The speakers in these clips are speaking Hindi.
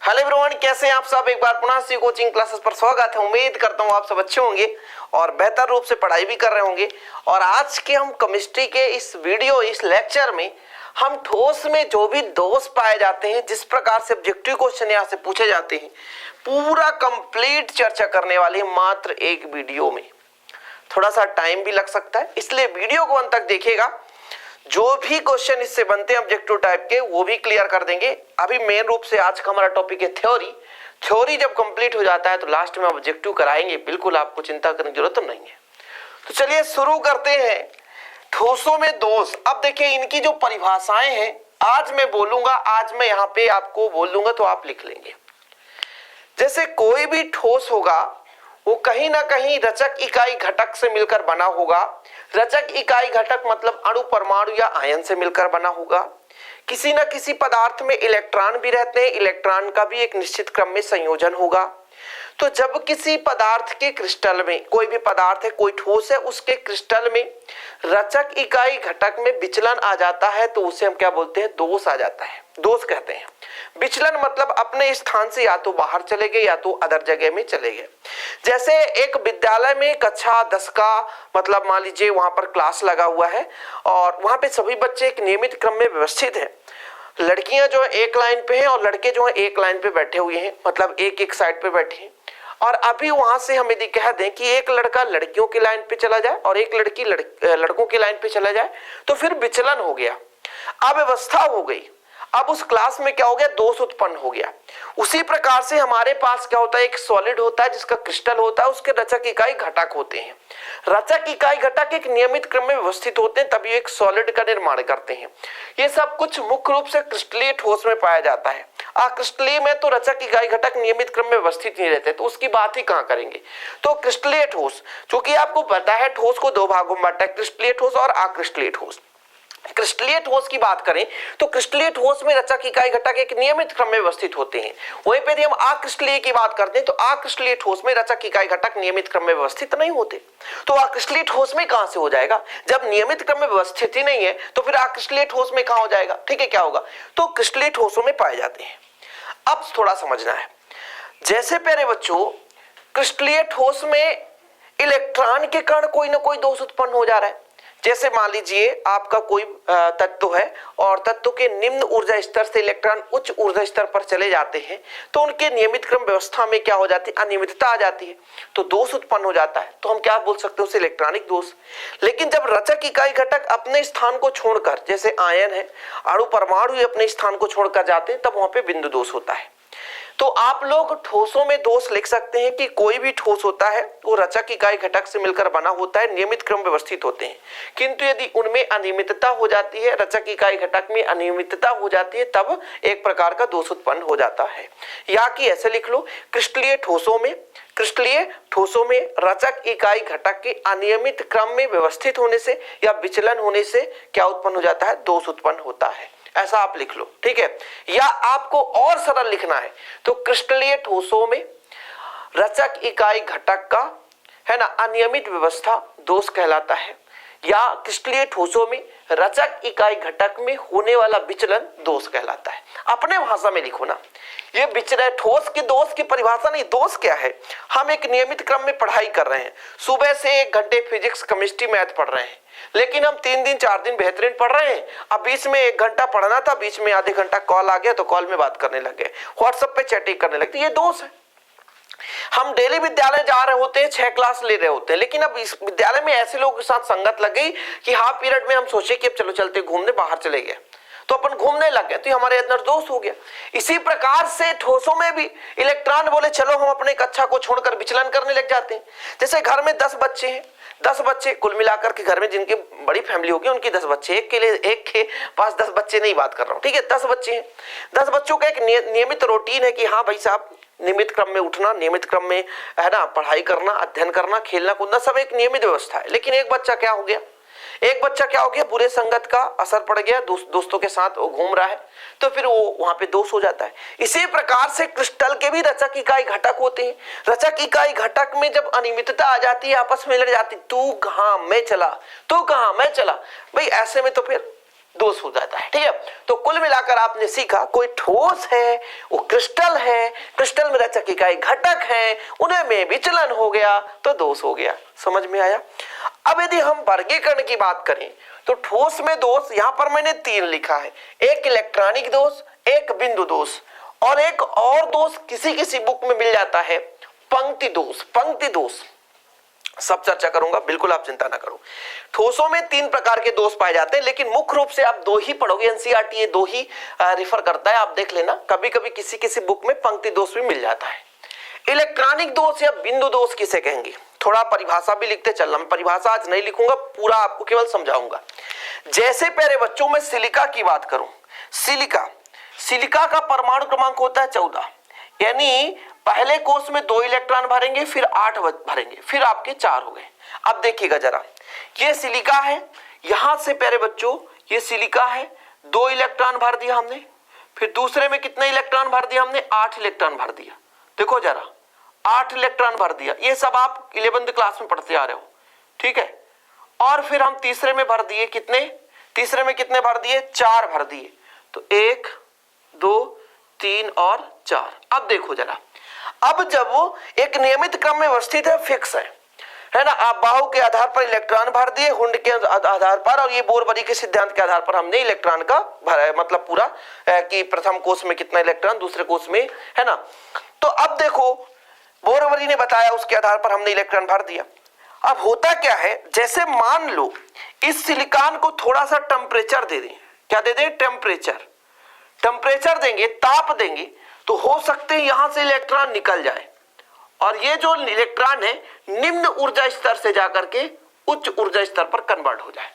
हेलो एवरीवन, कैसे हैं आप सब। एक बार पुनः सी कोचिंग क्लासेस पर स्वागत है। उम्मीद करता हूँ आप सब अच्छे होंगे और बेहतर रूप से पढ़ाई भी कर रहे होंगे। और आज के हम केमिस्ट्री के इस लेक्चर में हम ठोस में जो भी दोष पाए जाते हैं, जिस प्रकार से ऑब्जेक्टिव क्वेश्चन यहाँ से पूछे जाते हैं, पूरा कंप्लीट चर्चा करने वाले हैं मात्र एक वीडियो में। थोड़ा सा टाइम भी लग सकता है, इसलिए वीडियो को अंत तक देखिएगा। जो भी क्वेश्चन इससे बनते हैं ऑब्जेक्टिव टाइप के, वो भी क्लियर कर देंगे। अभी मेन रूप से आज का हमारा टॉपिक है थ्योरी जब कंप्लीट हो जाता है तो लास्ट में ऑब्जेक्टिव कराएंगे, बिल्कुल आपको चिंता करने की जरूरत नहीं है। तो चलिए शुरू करते हैं ठोसों में दोष। अब देखिए इनकी जो परिभाषाएं हैं आज मैं बोलूंगा, आज मैं यहाँ पे आपको बोल दूंगा तो आप लिख लेंगे। जैसे कोई भी ठोस होगा वो कहीं ना कहीं रचक इकाई घटक से मिलकर बना होगा। रचक इकाई घटक मतलब अणु, परमाणु या आयन से मिलकर बना होगा। किसी न किसी पदार्थ में इलेक्ट्रॉन भी रहते हैं, इलेक्ट्रॉन का भी एक निश्चित क्रम में संयोजन होगा। तो जब किसी पदार्थ के क्रिस्टल में, कोई भी पदार्थ है, कोई ठोस है, उसके क्रिस्टल में रचक इकाई घटक में विचलन आ जाता है तो उसे हम क्या बोलते हैं, दोष आ जाता है, दोष कहते हैं। विचलन मतलब अपने स्थान से या तो बाहर चले गए या तो अदर जगह में चले गए। जैसे एक विद्यालय में कक्षा 10 का मतलब मान लीजिए वहां पर क्लास लगा हुआ है और वहां पे सभी बच्चे एक नियमित क्रम में व्यवस्थित हैं। लड़कियां जो है एक लाइन पे हैं और लड़के जो है एक लाइन पे बैठे हुए हैं, मतलब एक एक साइड पे बैठे हैं। और अभी वहां से हम यदि कह दें कि एक लड़का लड़कियों की लाइन पे चला जाए और एक लड़की लड़कों की लाइन पे चला जाए तो फिर विचलन हो गया, अव्यवस्था हो गई। अब उस क्लास में क्या हो गया, दोष उत्पन्न हो गया। उसी प्रकार से हमारे पास क्या होता है, एक सॉलिड होता है जिसका क्रिस्टल होता है, उसके रचक इकाई घटक होते हैं। रचक इकाई घटक एक नियमित क्रम में व्यवस्थित होते हैं, तभी एक सॉलिड का निर्माण करते हैं। ये सब कुछ मुख्य रूप से क्रिस्टलीय ठोस में पाया जाता है। अक्रिस्टलीय में तो रचक इकाई घटक नियमित क्रम में व्यवस्थित नहीं रहते, तो उसकी बात ही कहां करेंगे। तो क्रिस्टलीय ठोस, चूंकि आपको पता है ठोस को दो भागों में बांटा है, क्रिस्टलीय ठोस और अक्रिस्टलीय ठोस। क्रिस्टलीय ठोस की बात करें तो क्रिस्टलीय ठोस में रचक इकाई घटक एक नियमित क्रम में व्यवस्थित होते हैं। वहीं पे यदि हम अक्रिस्टलीय की बात करते हैं तो अक्रिस्टलीय ठोस में रचक इकाई घटक नियमित क्रम में व्यवस्थित नहीं होते। तो अक्रिस्टलीय ठोस में कहां से हो जाएगा, जब नियमित क्रम में व्यवस्थित ही नहीं है तो फिर अक्रिस्टलीय ठोस में कहां हो जाएगा। ठीक है, क्या होगा, तो क्रिस्टलीय ठोसों में पाए जाते हैं। अब थोड़ा समझना है, जैसे प्यारे बच्चों क्रिस्टलीय ठोस में इलेक्ट्रॉन के कारण कोई ना कोई दोष उत्पन्न हो जा रहा है। जैसे मान लीजिए आपका कोई तत्व है और तत्व के निम्न ऊर्जा स्तर से इलेक्ट्रॉन उच्च ऊर्जा स्तर पर चले जाते हैं तो उनके नियमित क्रम व्यवस्था में क्या हो जाती है, अनियमितता आ जाती है, तो दोष उत्पन्न हो जाता है। तो हम क्या बोल सकते हैं, उसे इलेक्ट्रॉनिक दोष। लेकिन जब रचक इकाई घटक अपने स्थान को छोड़कर, जैसे आयन है, अणु, परमाणु अपने स्थान को छोड़कर जाते हैं, तब वहां पे बिंदु दोष होता है। तो आप लोग ठोसों में दोष लिख सकते हैं कि कोई भी ठोस होता है वो रचक इकाई घटक से मिलकर बना होता है, नियमित क्रम व्यवस्थित होते हैं। किंतु यदि उनमें अनियमितता हो जाती है, रचक इकाई घटक में अनियमितता हो जाती है, तब एक प्रकार का दोष उत्पन्न हो जाता है। या कि ऐसे लिख लो, क्रिस्टलीय ठोसों में रचक इकाई घटक के अनियमित क्रम में व्यवस्थित होने से या विचलन होने से क्या उत्पन्न हो जाता है, दोष उत्पन्न होता है। ऐसा आप लिख लो, ठीक है। या आपको और सरल लिखना है तो क्रिस्टलीय ठोसों में रचक इकाई घटक का है ना अनियमित व्यवस्था दोष कहलाता है, या क्रिस्टलीय ठोसों में रचक इकाई घटक में होने वाला विचलन दोष कहलाता है। अपने भाषा में लिखो ना, ये विचलन ठोस की दोष की परिभाषा नहीं। दोष क्या है, हम एक नियमित क्रम में पढ़ाई कर रहे हैं, सुबह से 1 घंटे फिजिक्स, केमिस्ट्री, मैथ पढ़ रहे हैं, लेकिन हम 3 दिन 4 दिन बेहतरीन पढ़ रहे हैं। अब बीच में 1 घंटा पढ़ना था, बीच में आधे घंटा कॉल आ गया तो कॉल में बात करने लग गए, व्हाट्सएप पे चैटिंग करने लगते, ये दोष है। हम डेली विद्यालय जा रहे होते हैं, 6 क्लास ले रहे होते हैं, लेकिन अब इस विद्यालय में ऐसे लोगों के साथ संगत लग गई कि हाफ पीरियड में हम सोचे कि अब चलो चलते घूमने, बाहर चले गए तो अपन घूमने लग गए, तो हमारे अंदर दोष हो गया। इसी प्रकार से ठोसों में भी इलेक्ट्रॉन बोले चलो हम अपने कक्षा को छोड़कर विचलन करने लग जाते हैं। जैसे घर में 10 बच्चे हैं, 10 बच्चे कुल मिलाकर के घर में जिनकी बड़ी फैमिली होगी उनकी 10 बच्चे, एक के पास 10 बच्चे नहीं बात कर रहा हूँ, ठीक है, 10 बच्चे हैं। 10 बच्चों का एक नियमित रूटीन है कि हाँ भाई साहब, नियमित क्रम में उठना, नियमित क्रम में है ना पढ़ाई करना, अध्ययन करना, खेलना कूदना, सब एक नियमित व्यवस्था है। लेकिन एक बच्चा क्या हो गया, बुरे संगत का असर पड़ गया, दोस्तों के साथ वो घूम रहा है, तो फिर वो वहां पे दोष हो जाता है। इसी प्रकार से क्रिस्टल के भी रचक इकाई घटक होते हैं। रचक इकाई घटक में जब अनियमितता आ जाती है, आपस में लड़ जाती, तू कहां मैं चला, भाई ऐसे में तो फिर दोष हो जाता है। ठीक है, तो कुल मिलाकर आपने सीखा कोई ठोस है, वो क्रिस्टल है, क्रिस्टल में रचक इकाई घटक है, उन्हें में विचलन हो गया तो दोष हो गया। समझ में आया? अब यदि हम वर्गीकरण की बात करें तो ठोस में दोष यहां पर मैंने 3 लिखा है, एक इलेक्ट्रॉनिक दोष, एक बिंदु दोष और एक और दोष किसी किसी बुक में मिल जाता है, पंक्ति दोष। पंक्ति दोष सब चर्चा करूंगा, बिल्कुल आप चिंता ना करो। ठोसों में 3 प्रकार के दोष पाए जाते हैं, लेकिन मुख्य रूप से आप 2 ही पढ़ोगे, एनसीईआरटी ये 2 ही रिफर करता है, आप देख लेना। कभी कभी किसी किसी बुक में पंक्ति दोष भी मिल जाता है। इलेक्ट्रॉनिक दोष या बिंदु दोष किसे कहेंगे, थोड़ा परिभाषा भी लिखते चलना। मैं परिभाषा आज नहीं लिखूंगा, पूरा आपको केवल समझाऊंगा। जैसे प्यारे बच्चों में सिलिका की बात करूं, सिलिका का परमाणु क्रमांक होता है 14, यानी पहले कोष में 2 इलेक्ट्रॉन भरेंगे, फिर 8 भरेंगे, फिर आपके 4 हो गए। अब देखिएगा जरा, ये सिलिका है, यहां से प्यारे बच्चों ये सिलिका है, 2 इलेक्ट्रॉन भर दिया हमने, फिर दूसरे में कितने इलेक्ट्रॉन भर दिया हमने, 8 इलेक्ट्रॉन भर दिया। देखो जरा, 8 इलेक्ट्रॉन भर दिया, ये सब आप 11वीं क्लास में पढ़ते आ रहे हो। ठीक है, और फिर हम तीसरे में भर दिए, कितने, तीसरे में कितने भर दिए, 4 भर दिए। तो 1 2 3 और 4। अब देखो जरा, अब जब वो एक नियमित क्रम में व्यवस्थित है, फिक्स है ना, आप बाहु के आधार पर इलेक्ट्रॉन भर दिए, हुंड के आधार पर, और ये बोरबरी के सिद्धांत के आधार पर हमने इलेक्ट्रॉन का भरा, मतलब पूरा कि प्रथम कोष में कितना इलेक्ट्रॉन, दूसरे कोष में, है ना। तो अब देखो बोरबरी ने बताया, उसके आधार पर हमने इलेक्ट्रॉन भर दिया। अब होता क्या है, जैसे मान लो इस सिलिकॉन को थोड़ा सा टेम्परेचर दे दें, क्या दे दें, टेम्परेचर देंगे, ताप देंगे, तो हो सकते हैं यहां से इलेक्ट्रॉन निकल जाए और ये जो इलेक्ट्रॉन है निम्न ऊर्जा स्तर से जाकर के उच्च ऊर्जा स्तर पर कन्वर्ट हो जाए।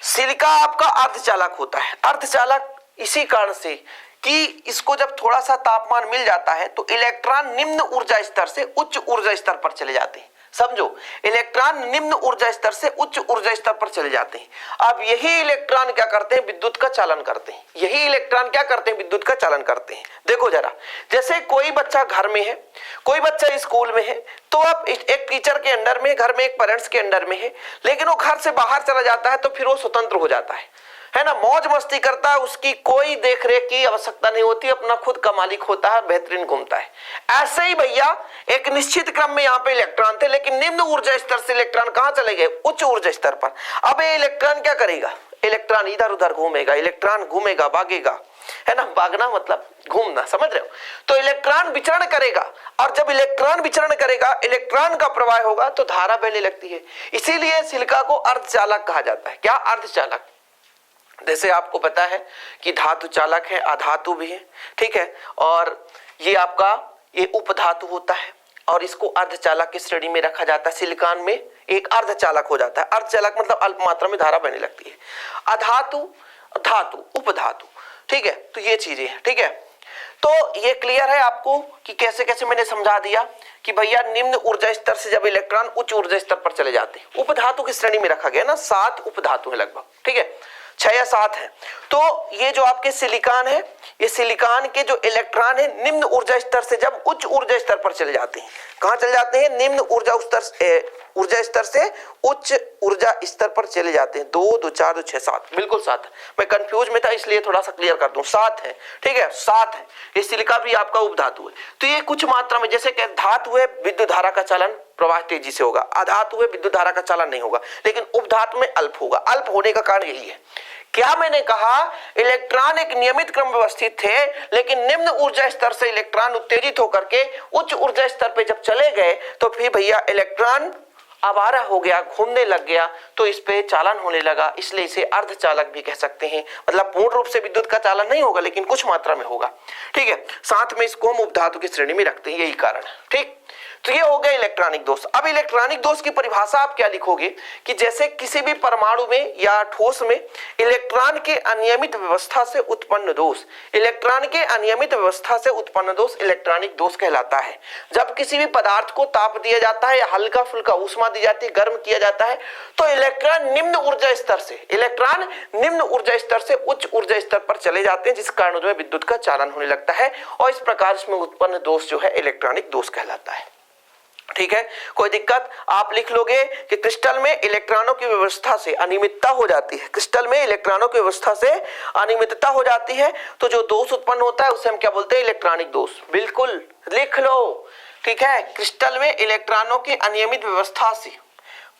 सिलिका आपका अर्धचालक होता है, अर्धचालक इसी कारण से कि इसको जब थोड़ा सा तापमान मिल जाता है तो इलेक्ट्रॉन निम्न ऊर्जा स्तर से उच्च ऊर्जा स्तर पर चले जाते हैं। समझो, इलेक्ट्रॉन निम्न ऊर्जा स्तर से उच्च ऊर्जा स्तर पर चले जाते हैं। अब यही इलेक्ट्रॉन क्या करते हैं, विद्युत का चालन करते हैं। यही इलेक्ट्रॉन क्या करते हैं, विद्युत का चालन करते हैं। देखो जरा, जैसे कोई बच्चा घर में है, कोई बच्चा स्कूल में है, तो अब एक टीचर के अंडर में, घर में एक पेरेंट्स के अंडर में है, लेकिन वो घर से बाहर चला जाता है तो फिर वो स्वतंत्र हो जाता है ना, मौज मस्ती करता है, उसकी कोई देख रेख की आवश्यकता नहीं होती, अपना खुद का मालिक होता है, बेहतरीन घूमता है। ऐसे ही भैया एक निश्चित क्रम में यहाँ पे इलेक्ट्रॉन थे, लेकिन निम्न ऊर्जा स्तर से इलेक्ट्रॉन कहाँ चले गए, उच्च ऊर्जा स्तर पर। अब ये इलेक्ट्रॉन क्या करेगा, इलेक्ट्रॉन इधर उधर घूमेगा, इलेक्ट्रॉन घूमेगा, भागेगा, है ना, भागना मतलब घूमना, समझ रहे हो। तो इलेक्ट्रॉन विचरण करेगा, और जब इलेक्ट्रॉन विचरण करेगा, इलेक्ट्रॉन का प्रवाह होगा तो धारा बहने लगती है। इसीलिए सिलिका को अर्धचालक कहा जाता है। क्या, अर्धचालक। जैसे आपको पता है कि धातु चालक है, अधातु भी है, ठीक है, और ये आपका ये उपधातु होता है और इसको अर्धचालक की श्रेणी में रखा जाता है। सिलिकॉन में एक अर्धचालक हो जाता है। अर्धचालक मतलब अल्प मात्रा में धारा बहने लगती है। अधातु, धातु, उपधातु, ठीक है, तो ये चीजें हैं। ठीक है, तो ये क्लियर है आपको कि कैसे कैसे मैंने समझा दिया कि भैया निम्न ऊर्जा स्तर से जब इलेक्ट्रॉन उच्च ऊर्जा स्तर पर चले जाते हैं, उपधातु की श्रेणी में रखा गया ना, 7 उपधातु है लगभग, ठीक है, 6 या 7 है। तो ये जो आपके सिलिकॉन है, ये सिलिकॉन के जो इलेक्ट्रॉन है निम्न ऊर्जा स्तर से जब उच्च ऊर्जा स्तर पर चले जाते हैं, कहां चले जाते हैं, निम्न ऊर्जा स्तर से उच्च ऊर्जा स्तर पर चले जाते हैं। 2 2 4 2 6 7, बिल्कुल 7। मैं कंफ्यूज में था इसलिए थोड़ा सा क्लियर कर दूं, 7 है, ठीक है, 7 है। ये सिलिका भी आपका उपधातु है। तो ये कुछ मात्रा में, जैसे कि धातु है, विद्युत धारा का चालन प्रवाह तेजी से होगा, अधातु है, विद्युत धारा का चालन नहीं होगा, लेकिन उपधातु में अल्प होगा। अल्प होने का कारण यही है, क्या मैंने कहा, इलेक्ट्रॉन एक नियमित क्रम व्यवस्थित थे, लेकिन निम्न ऊर्जा स्तर से इलेक्ट्रॉन उत्तेजित होकर के उच्च ऊर्जा स्तर पे जब चले गए तो फिर भैया इलेक्ट्रॉन आवारा हो गया, घूमने लग गया, तो इस पे चालन होने लगा, इसलिए इसे अर्धचालक भी कह सकते हैं। मतलब पूर्ण रूप से विद्युत का चालन नहीं होगा, लेकिन कुछ मात्रा में होगा, ठीक है। साथ में इसको हम उपधातु की श्रेणी में रखते हैं, यही कारण है, ठीक। तो ये हो गया इलेक्ट्रॉनिक दोष। अब इलेक्ट्रॉनिक दोष की परिभाषा आप क्या लिखोगे कि जैसे किसी भी परमाणु में या ठोस में इलेक्ट्रॉन के अनियमित व्यवस्था से उत्पन्न दोष, इलेक्ट्रॉन के अनियमित व्यवस्था से उत्पन्न दोष इलेक्ट्रॉनिक दोष कहलाता है। जब किसी भी पदार्थ को ताप दिया जाता है या हल्का फुल्का ऊष्मा दी जाती है, गर्म किया जाता है, तो इलेक्ट्रॉन निम्न ऊर्जा स्तर से उच्च ऊर्जा स्तर पर चले जाते हैं, जिस कारण जो है विद्युत का चालन होने लगता है, और इस प्रकार इसमें उत्पन्न दोष जो है इलेक्ट्रॉनिक दोष कहलाता है। ठीक है, कोई दिक्कत? आप लिख लोगे कि क्रिस्टल में इलेक्ट्रॉनों की व्यवस्था से अनियमितता हो जाती है, क्रिस्टल में इलेक्ट्रॉनों की व्यवस्था से अनियमितता हो जाती है, तो जो दोष उत्पन्न होता है उसे हम क्या बोलते हैं? इलेक्ट्रॉनिक दोष। बिल्कुल लिख लो, ठीक है। क्रिस्टल में इलेक्ट्रॉनों की अनियमित व्यवस्था से,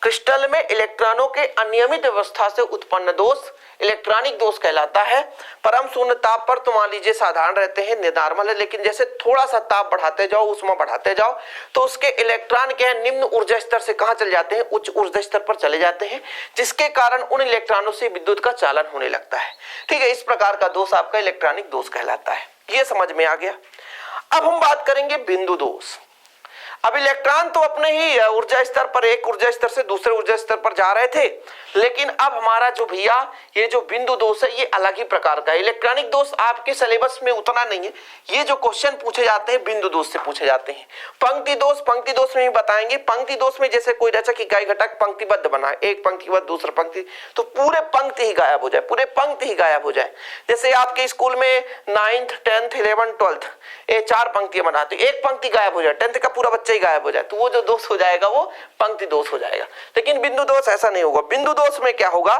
क्रिस्टल में इलेक्ट्रॉनों के अनियमित व्यवस्था से उत्पन्न दोष इलेक्ट्रॉनिक दोष कहलाता है। परम शून्य ताप पर तो मान लीजिए साधारण रहते हैं, नॉर्मल है, लेकिन जैसे थोड़ा सा ताप बढ़ाते जाओ, ऊष्मा बढ़ाते जाओ, तो उसके इलेक्ट्रॉन के निम्न ऊर्जा स्तर से कहां चले जाते हैं? उच्च ऊर्जा स्तर पर चले जाते हैं, जिसके कारण उन इलेक्ट्रॉनों से विद्युत का चालन होने लगता है। ठीक है, इस प्रकार का दोष आपका इलेक्ट्रॉनिक दोष कहलाता है। ये समझ में आ गया। अब हम बात करेंगे बिंदु दोष। अब इलेक्ट्रॉन तो अपने ही ऊर्जा स्तर पर, एक ऊर्जा स्तर से दूसरे ऊर्जा स्तर पर जा रहे थे, लेकिन अब हमारा जो भैया ये जो बिंदु दोष है ये अलग ही प्रकार का है। इलेक्ट्रॉनिक दोष आपके सिलेबस में उतना नहीं है, ये जो क्वेश्चन पूछे जाते हैं बिंदु दोष से पूछे जाते हैं। पंक्ति दोष में ही बताएंगे। पंक्ति दोष में जैसे कोई रचक इकाई घटक पंक्तिबद्ध बनाए, एक पंक्ति के बाद दूसरा पंक्ति, तो पूरे पंक्ति ही गायब हो जाए, पूरे पंक्ति ही गायब हो जाए। जैसे आपके स्कूल में 9th 10th 11th 12th ये 4 पंक्तियां बनाते, एक पंक्ति गायब हो जाए, 10th का पूरा बच्चा ही गायब हो जाए, तो वो जो दोष हो जाएगा वो पंक्ति दोष हो जाएगा। लेकिन बिंदु दोष ऐसा नहीं होगा। बिंदु दोष में क्या होगा?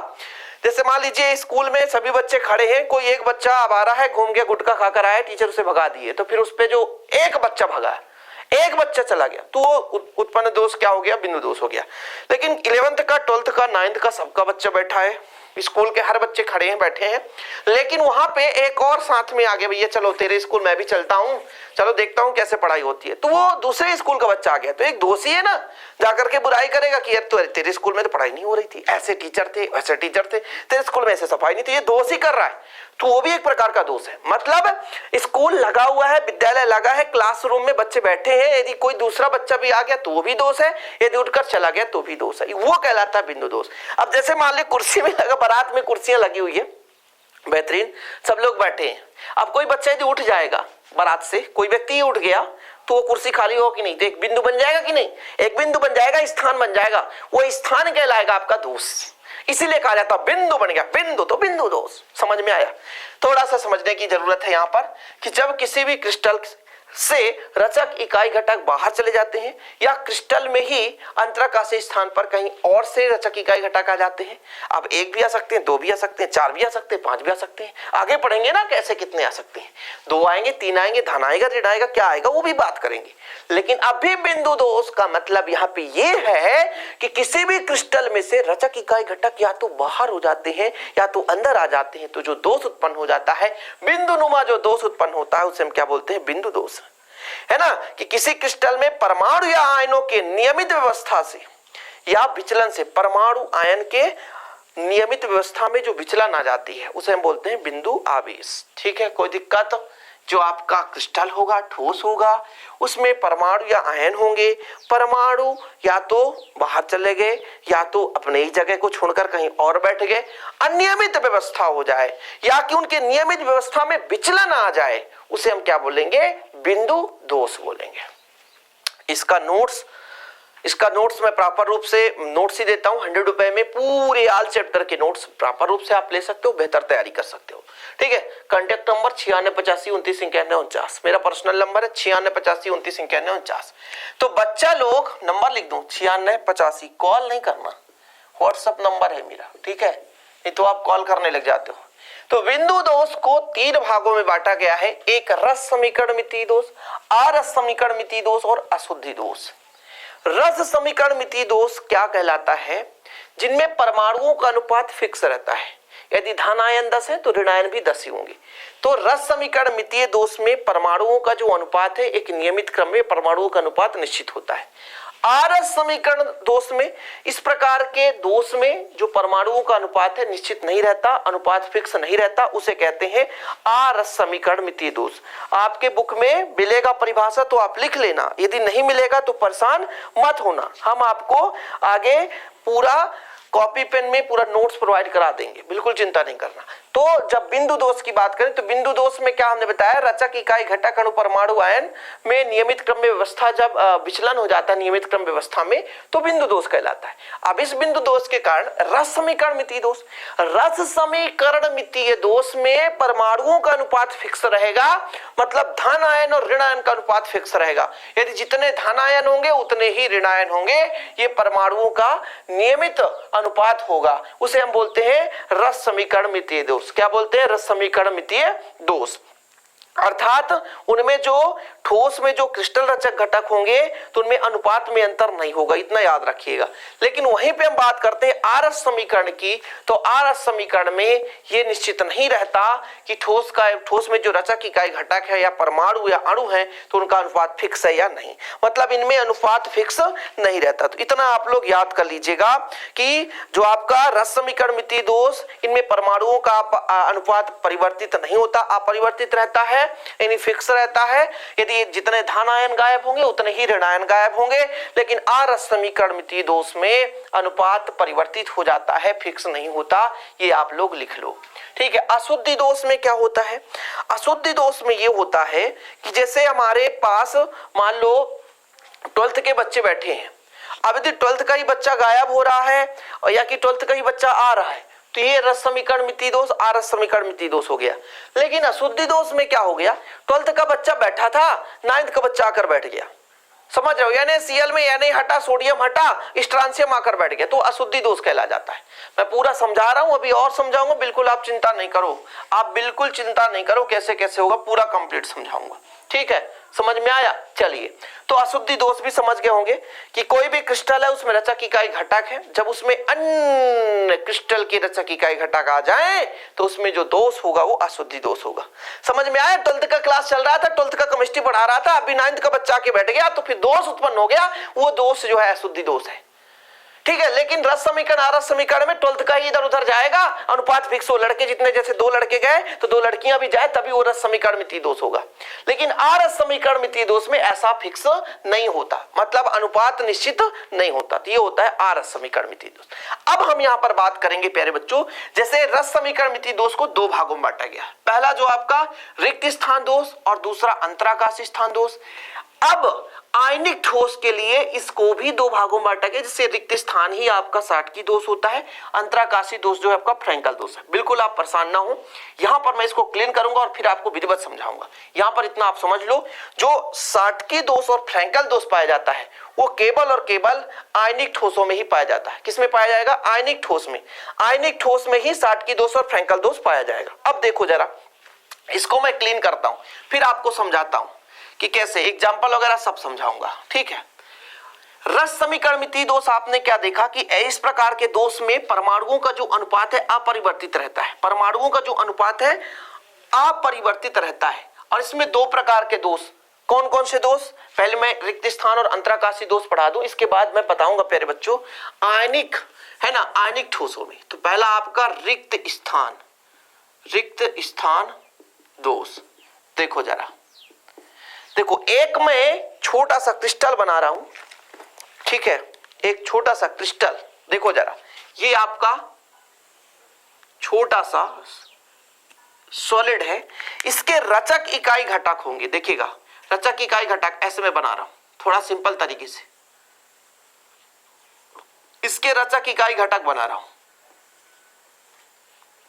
जैसे मान लीजिए स्कूल में सभी बच्चे खड़े हैं, कोई एक बच्चा आवारा है, घूम के गुटखा खाकर आया, टीचर उसे भगा दिए, तो फिर उस पे जो एक बच्चा भगा, एक बच्चा चला गया, तो वो उत्पन्न दोष क्या हो गया? बिंदु दोष हो गया। लेकिन 11th का 12th का 9th का सबका बच्चा बैठा है, स्कूल के हर बच्चे खड़े हैं, बैठे हैं, लेकिन वहां पे एक और साथ में आ गया, भैया चलो तेरे स्कूल मैं भी चलता हूँ, चलो देखता हूँ कैसे पढ़ाई होती है, तो वो दूसरे स्कूल का बच्चा आ गया, तो एक दोषी है ना, जाकर के बुराई करेगा कि यार तो तेरे स्कूल में तो पढ़ाई नहीं हो रही थी, ऐसे टीचर थे, वैसे टीचर थे, तेरे स्कूल में ऐसे सफाई नहीं थी, ये दोषी कर रहा है, तो वो भी एक प्रकार का दोष है। मतलब स्कूल लगा हुआ है, विद्यालय लगा है, क्लासरूम में बच्चे बैठे हैं, यदि कोई दूसरा बच्चा भी आ गया तो वो भी दोष है, यदि उठकर चला गया तो भी दोष है, वो कहलाता है बिंदु दोष। अब जैसे मान ली कुर्सी में लगा, बारात में कुर्सियां लगी हुई है, बेहतरीन, सब लोग बैठे हैं, अब कोई बच्चा यदि उठ जाएगा बारात से, कोई व्यक्ति उठ गया, तो वो कुर्सी खाली हो कि नहीं? तो एक बिंदु बन जाएगा कि नहीं? एक बिंदु बन जाएगा, स्थान बन जाएगा, वो स्थान कहलाएगा आपका दोष, इसीलिए कहा जाता है बिंदु बन गया, बिंदु तो बिंदु दोष। समझ में आया? थोड़ा सा समझने की जरूरत है यहाँ पर कि जब किसी भी क्रिस्टल से रचक इकाई घटक बाहर चले जाते हैं या क्रिस्टल में ही अंतराकाशीय स्थान पर कहीं और से रचक इकाई घटक आ जाते हैं, अब एक भी आ सकते हैं, दो भी आ सकते हैं, चार भी आ सकते हैं, पांच भी आ सकते हैं, आगे पढ़ेंगे ना कैसे कितने आ सकते हैं, दो आएंगे, तीन आएंगे, धन आएगा, ऋण आएगा, क्या आएगा वो भी बात करेंगे। लेकिन अभी बिंदु दोष का मतलब यहाँ पे ये है कि किसी भी क्रिस्टल में से रचक इकाई घटक या तो बाहर हो जाते हैं या तो अंदर आ जाते हैं, तो जो दोष उत्पन्न हो जाता है, बिंदु नुमा जो दोष उत्पन्न होता है उसे हम क्या बोलते हैं? बिंदु दोष, है ना। कि किसी क्रिस्टल में परमाणु या आयनों के नियमित व्यवस्था से या विचलन से, परमाणु आयन के नियमित व्यवस्था में जो विचलन आ जाती है उसे हम बोलते हैं बिंदु आवेश। ठीक है, कोई दिक्कत? जो आपका क्रिस्टल होगा, ठोस होगा, उसमें परमाणु या आयन होंगे, परमाणु या तो बाहर चले गए या तो अपने ही जगह को छोड़कर कहीं और बैठ गए, अनियमित व्यवस्था हो जाए या कि उनके नियमित व्यवस्था में विचलन आ जाए, उसे हम क्या बोलेंगे? बिंदु दोष बोलेंगे। इसका नोट्स मैं प्रॉपर रूप से नोट्स ही देता हूं 100 रुपए में, पूरे ऑल चैप्टर के नोट्स प्रॉपर रूप से आप ले सकते हो, बेहतर तैयारी कर सकते हो। ठीक है, कांटेक्ट नंबर 9685299149, मेरा पर्सनल नंबर है 9685299149। तो बच्चा लोग नंबर लिख दो 9685, कॉल नहीं करना, व्हाट्सएप नंबर है मेरा, ठीक है, नहीं तो आप कॉल करने लग जाते हो। तो बिंदु दोष को 3 भागों में बांटा गया है, एक रस समीकरण मितीय दोष, अरस समीकरण मितीय दोष और अशुद्धि दोष। रस समीकरण मितीय दोष क्या कहलाता है? जिनमें परमाणुओं का अनुपात फिक्स रहता है, यदि धन आयन 10 है तो ऋण आयन भी 10 ही होंगे। तो रस समीकरण मितीय दोष में परमाणुओं का जो अनुपात है, एक नियमित क्रम में परमाणुओं का अनुपात निश्चित होता है। आरस समीकरण दोष में, इस प्रकार के दोष में जो परमाणुओं का अनुपात है निश्चित नहीं रहता, अनुपात फिक्स नहीं रहता, उसे कहते हैं आरस समीकरण मितीय दोष। आपके बुक में मिलेगा परिभाषा तो आप लिख लेना, यदि नहीं मिलेगा तो परेशान मत होना, हम आपको आगे पूरा कॉपी पेन में पूरा नोट्स प्रोवाइड करा देंगे, बिल्कुल चिंता नहीं करना। तो जब बिंदु दोष की बात करें तो बिंदु दोष में क्या हमने बताया, रचक इकाई घटक अणु परमाणु आयन में नियमित क्रम में व्यवस्था जब विचलन हो जाता है नियमित क्रम व्यवस्था में तो बिंदु दोष कहलाता है। अब इस बिंदु दोष के कारण रस समीकरण मितीय दोष, रस समीकरण मितीय दोष में परमाणुओं का अनुपात फिक्स रहेगा, मतलब धन आयन और ऋण आयन का अनुपात फिक्स रहेगा। यदि जितने धन आयन होंगे उतने ही ऋण आयन होंगे, ये परमाणुओं का नियमित अनुपात होगा, उसे हम बोलते हैं रस समीकरण मितीय दोष। क्या बोलते हैं, रस समीकरण मितीय दोष। अर्थात उनमें जो ठोस में जो क्रिस्टल रचक घटक होंगे तो उनमें अनुपात में अंतर नहीं होगा, इतना याद रखिएगा। लेकिन वहीं पे हम बात करते हैं आरस समीकरण की, तो आरस समीकरण में ये निश्चित नहीं रहता कि ठोस में जो रचक इकाई घटक है या परमाणु या अणु है तो उनका अनुपात फिक्स है या नहीं, मतलब इनमें अनुपात फिक्स नहीं रहता। तो इतना आप लोग याद कर लीजिएगा कि जो आपका रस समीकरण मितीय दोष, इनमें परमाणुओं का अनुपात परिवर्तित नहीं होता, अपरिवर्तित रहता है, यानी फिक्स रहता है। यदि जितने धन आयन गायब होंगे उतने ही ऋण आयन गायब होंगे। लेकिन आरस समीकरण मितीय दोष में अनुपात परिवर्तित हो जाता है, फिक्स नहीं होता, ये आप लोग लिख लो, ठीक है। अशुद्धि दोष में क्या होता है, अशुद्धि दोष में ये होता है कि जैसे हमारे पास मान लो 12th के बच्चे बैठे हैं, अब यदि 12th का ही बच्चा गायब हो रहा है और या कि 12th का ही बच्चा आ रहा है तो ये रस समीकरण मितीय दोष, आरस समीकरण मितीय दोष हो गया। लेकिन अशुद्धि दोष में क्या हो गया, 12th का बच्चा बैठा था, 9th का बच्चा आकर बैठ गया, समझ रहे हो, यानी Cl में यानी हटा, सोडियम हटा, स्ट्रांसियम आकर बैठ गया, तो अशुद्धि दोष कहला जाता है। मैं पूरा समझा रहा हूं, अभी और समझाऊंगा, बिल्कुल आप चिंता नहीं करो, आप बिल्कुल चिंता नहीं करो, कैसे कैसे होगा पूरा कंप्लीट समझाऊंगा, ठीक है। समझ में आया, चलिए। तो अशुद्धि दोष भी समझ गए होंगे कि कोई भी क्रिस्टल है उसमें रचक इकाई घटक है, जब उसमें अन्य क्रिस्टल की रचक इकाई घटक आ जाए तो उसमें जो दोष होगा वो अशुद्धि दोष होगा। समझ में आया, 12th का क्लास चल रहा था, 12th का केमिस्ट्री पढ़ा रहा था, अभी 9th का बच्चा आके बैठ गया तो फिर दोष उत्पन्न हो गया, वो दोष जो है अशुद्धि दोष है, ठीक है। लेकिन रस समीकरण आरस समीकरण में 12th का ही इधर उधर जाएगा, अनुपात फिक्स हो, लड़के जितने, जैसे 2 लड़के गए तो 2 लड़कियां भी जाए तभी वो रस समीकरण मितीय दोष होगा। लेकिन आरस समीकरण मितीय दोष में ऐसा फिक्स नहीं होता, मतलब अनुपात निश्चित नहीं होता, तो ये होता है आरस समीकरण मितीय दोष। अब हम यहाँ पर बात करेंगे प्यारे बच्चों, जैसे रस समीकरण मितीय दोष को 2 भागों में बांटा गया, पहला जो आपका रिक्त स्थान दोष और दूसरा अंतराकाशी स्थान दोष। अब आयनिक ठोस के लिए इसको भी 2 भागों में बांटा गया, जिससे रिक्त स्थान ही आपका साटकी दोष होता है, अंतराकाशी दोष जो है आपका फ्रैंकल दोष है। बिल्कुल आप परेशान ना हो, यहां पर मैं इसको क्लीन करूंगा और फिर आपको विधिवत समझाऊंगा। यहां पर इतना आप समझ लो, जो साटकी दोष और फ्रैंकल दोष पाया जाता है वो केवल और केवल आयनिक ठोसों में ही पाया जाता है। किसमें पाया जाएगा, आयनिक ठोस में, आयनिक ठोस में ही साटकी दोष और फ्रैंकल दोष पाया जाएगा। अब देखो जरा, इसको मैं क्लीन करता हूं फिर आपको समझाता हूं कि कैसे, एग्जाम्पल वगैरह सब समझाऊंगा, ठीक है। रस समीकरण मितीय दोष आपने क्या देखा कि इस प्रकार के दोष में परमाणुओं का जो अनुपात है अपरिवर्तित रहता है, परमाणुओं का जो अनुपात है अपरिवर्तित रहता है। और इसमें 2 प्रकार के दोष, कौन कौन से दोष, पहले मैं रिक्त स्थान और अंतराकाशी दोष पढ़ा दूं, इसके बाद मैं बताऊंगा प्यारे बच्चों आयनिक, है ना, आयनिक ठोसों में। तो पहला आपका रिक्त स्थान दोष। देखो जरा, देखो एक मैं छोटा सा क्रिस्टल बना रहा हूं, ठीक है, एक छोटा सा क्रिस्टल, देखो जरा, ये आपका छोटा सा सॉलिड है, इसके रचक इकाई घटक होंगे, देखिएगा रचक इकाई घटक ऐसे मैं बना रहा हूं थोड़ा सिंपल तरीके से, इसके रचक इकाई घटक बना रहा हूं।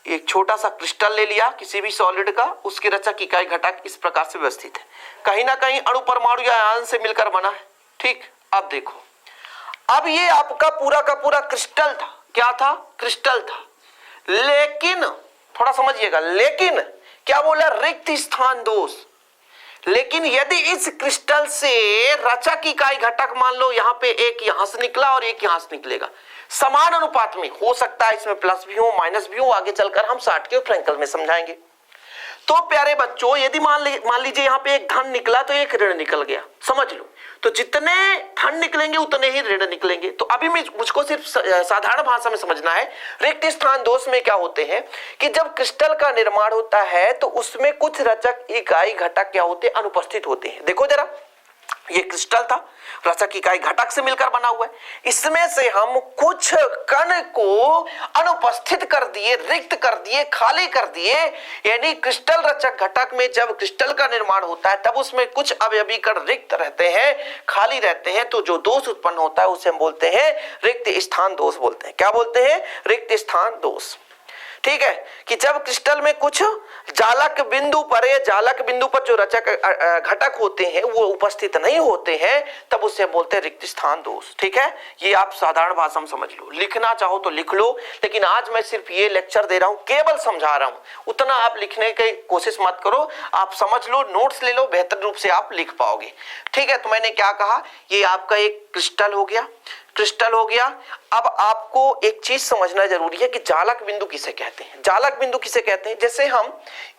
एक छोटा सा क्रिस्टल ले लिया किसी भी सॉलिड का, उसके रचक इकाई घटक इस प्रकार से व्यवस्थित है, कहीं ना कहीं अणु परमाणु या आयन से मिलकर बना है, ठीक। अब देखो, अब ये आपका पूरा का पूरा क्रिस्टल था, क्या था, क्रिस्टल था, लेकिन थोड़ा समझिएगा, लेकिन क्या बोला, रिक्त स्थान दोष। लेकिन यदि इस क्रिस्टल से रचक इकाई घटक मान लो यहां पे एक यहां से निकला और एक यहां से निकलेगा, समान अनुपात में हो सकता है, इसमें प्लस भी हो माइनस भी हो, आगे चलकर हम साटकी और फ्रैंकल में समझाएंगे। तो प्यारे बच्चों यदि मान लीजिए यहाँ पे एक धन निकला तो एक ऋण निकल गया, समझ लो, तो जितने धन निकलेंगे उतने ही ऋण निकलेंगे। तो अभी मुझको सिर्फ साधारण भाषा में समझना है, रिक्त स्थान दोष में क्या होते हैं कि जब क्रिस्टल का निर्माण होता है तो उसमें कुछ रचक इकाई घटक क्या होते हैं, अनुपस्थित होते हैं। देखो जरा, ये क्रिस्टल था, रचक इकाई घटक से मिलकर बना हुआ है। इसमें से हम कुछ कण को अनुपस्थित कर दिए, रिक्त कर दिए, खाली कर दिए। यानी क्रिस्टल रचक घटक में जब क्रिस्टल का निर्माण होता है तब उसमें कुछ अवयवी कण रिक्त रहते हैं, खाली रहते हैं, तो जो दोष उत्पन्न होता है उसे हम बोलते हैं रिक्त स्थान दोष बोलते हैं। क्या बोलते हैं? रिक्त स्थान दोष। ठीक है, कि जब क्रिस्टल में कुछ जालक बिंदु पर या जालक बिंदु पर जो रचक घटक होते हैं वो उपस्थित नहीं होते हैं, तब उसे बोलते हैं रिक्त स्थान दोष। ठीक है, ये आप साधारण भाषा में समझ लो, लिखना चाहो तो लिख लो, लेकिन आज मैं सिर्फ ये लेक्चर दे रहा हूं, केवल समझा रहा हूं, उतना आप लिखने की कोशिश मत करो। आप समझ लो, नोट्स ले लो, बेहतर रूप से आप लिख पाओगे। ठीक है, तो मैंने क्या कहा, ये आपका एक क्रिस्टल हो गया, क्रिस्टल हो गया। अब आपको एक चीज समझना जरूरी है कि जालक बिंदु किसे कहते हैं। जालक बिंदु किसे कहते हैं? जैसे हम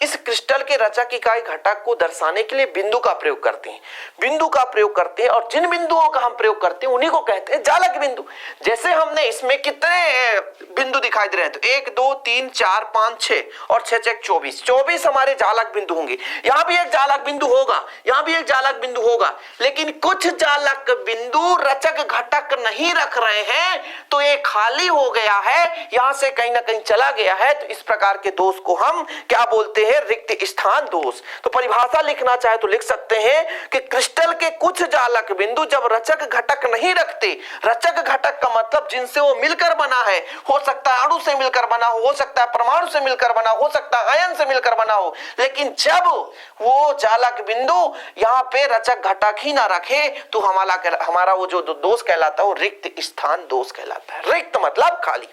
इस क्रिस्टल के रचक इकाई घटक को दर्शाने के लिए बिंदु का प्रयोग करते हैं, बिंदु का प्रयोग करते हैं, और जिन बिंदुओं का हम प्रयोग करते हैं उन्हीं को कहते हैं जालक बिंदु। जैसे हमने इसमें कितने बिंदु दिखाई दे रहे हैं, तो 1 2 3 4 5 6 और 6 6 24, 24 हमारे जालक बिंदु होंगे। यहां भी एक जालक बिंदु होगा, यहां भी एक जालक बिंदु होगा, लेकिन कुछ जालक बिंदु रचक घटक नहीं रख रहे हैं, तो ये खाली हो गया है, यहां से कहीं ना कहीं चला गया है, तो इस प्रकार के दोष को हम क्या बोलते हैं? रिक्त स्थान दोष। तो परिभाषा लिखना चाहे तो लिख सकते हैं कि क्रिस्टल के कुछ जालक बिंदु जब रचक घटक नहीं रखते, रचक घटक का मतलब जिनसे वो मिलकर बना है, हो सकता है अणु से मिलकर बना हो सकता है परमाणु से मिलकर बना हो सकता है आयन से मिलकर बना हो, लेकिन जब वो जालक बिंदु यहां पे रचक घटक ही ना रखे तो हमारा वो जो दोष कहलाता है वो रिक्त स्थान दोष कहलाता है। रिक्त मतलब खाली।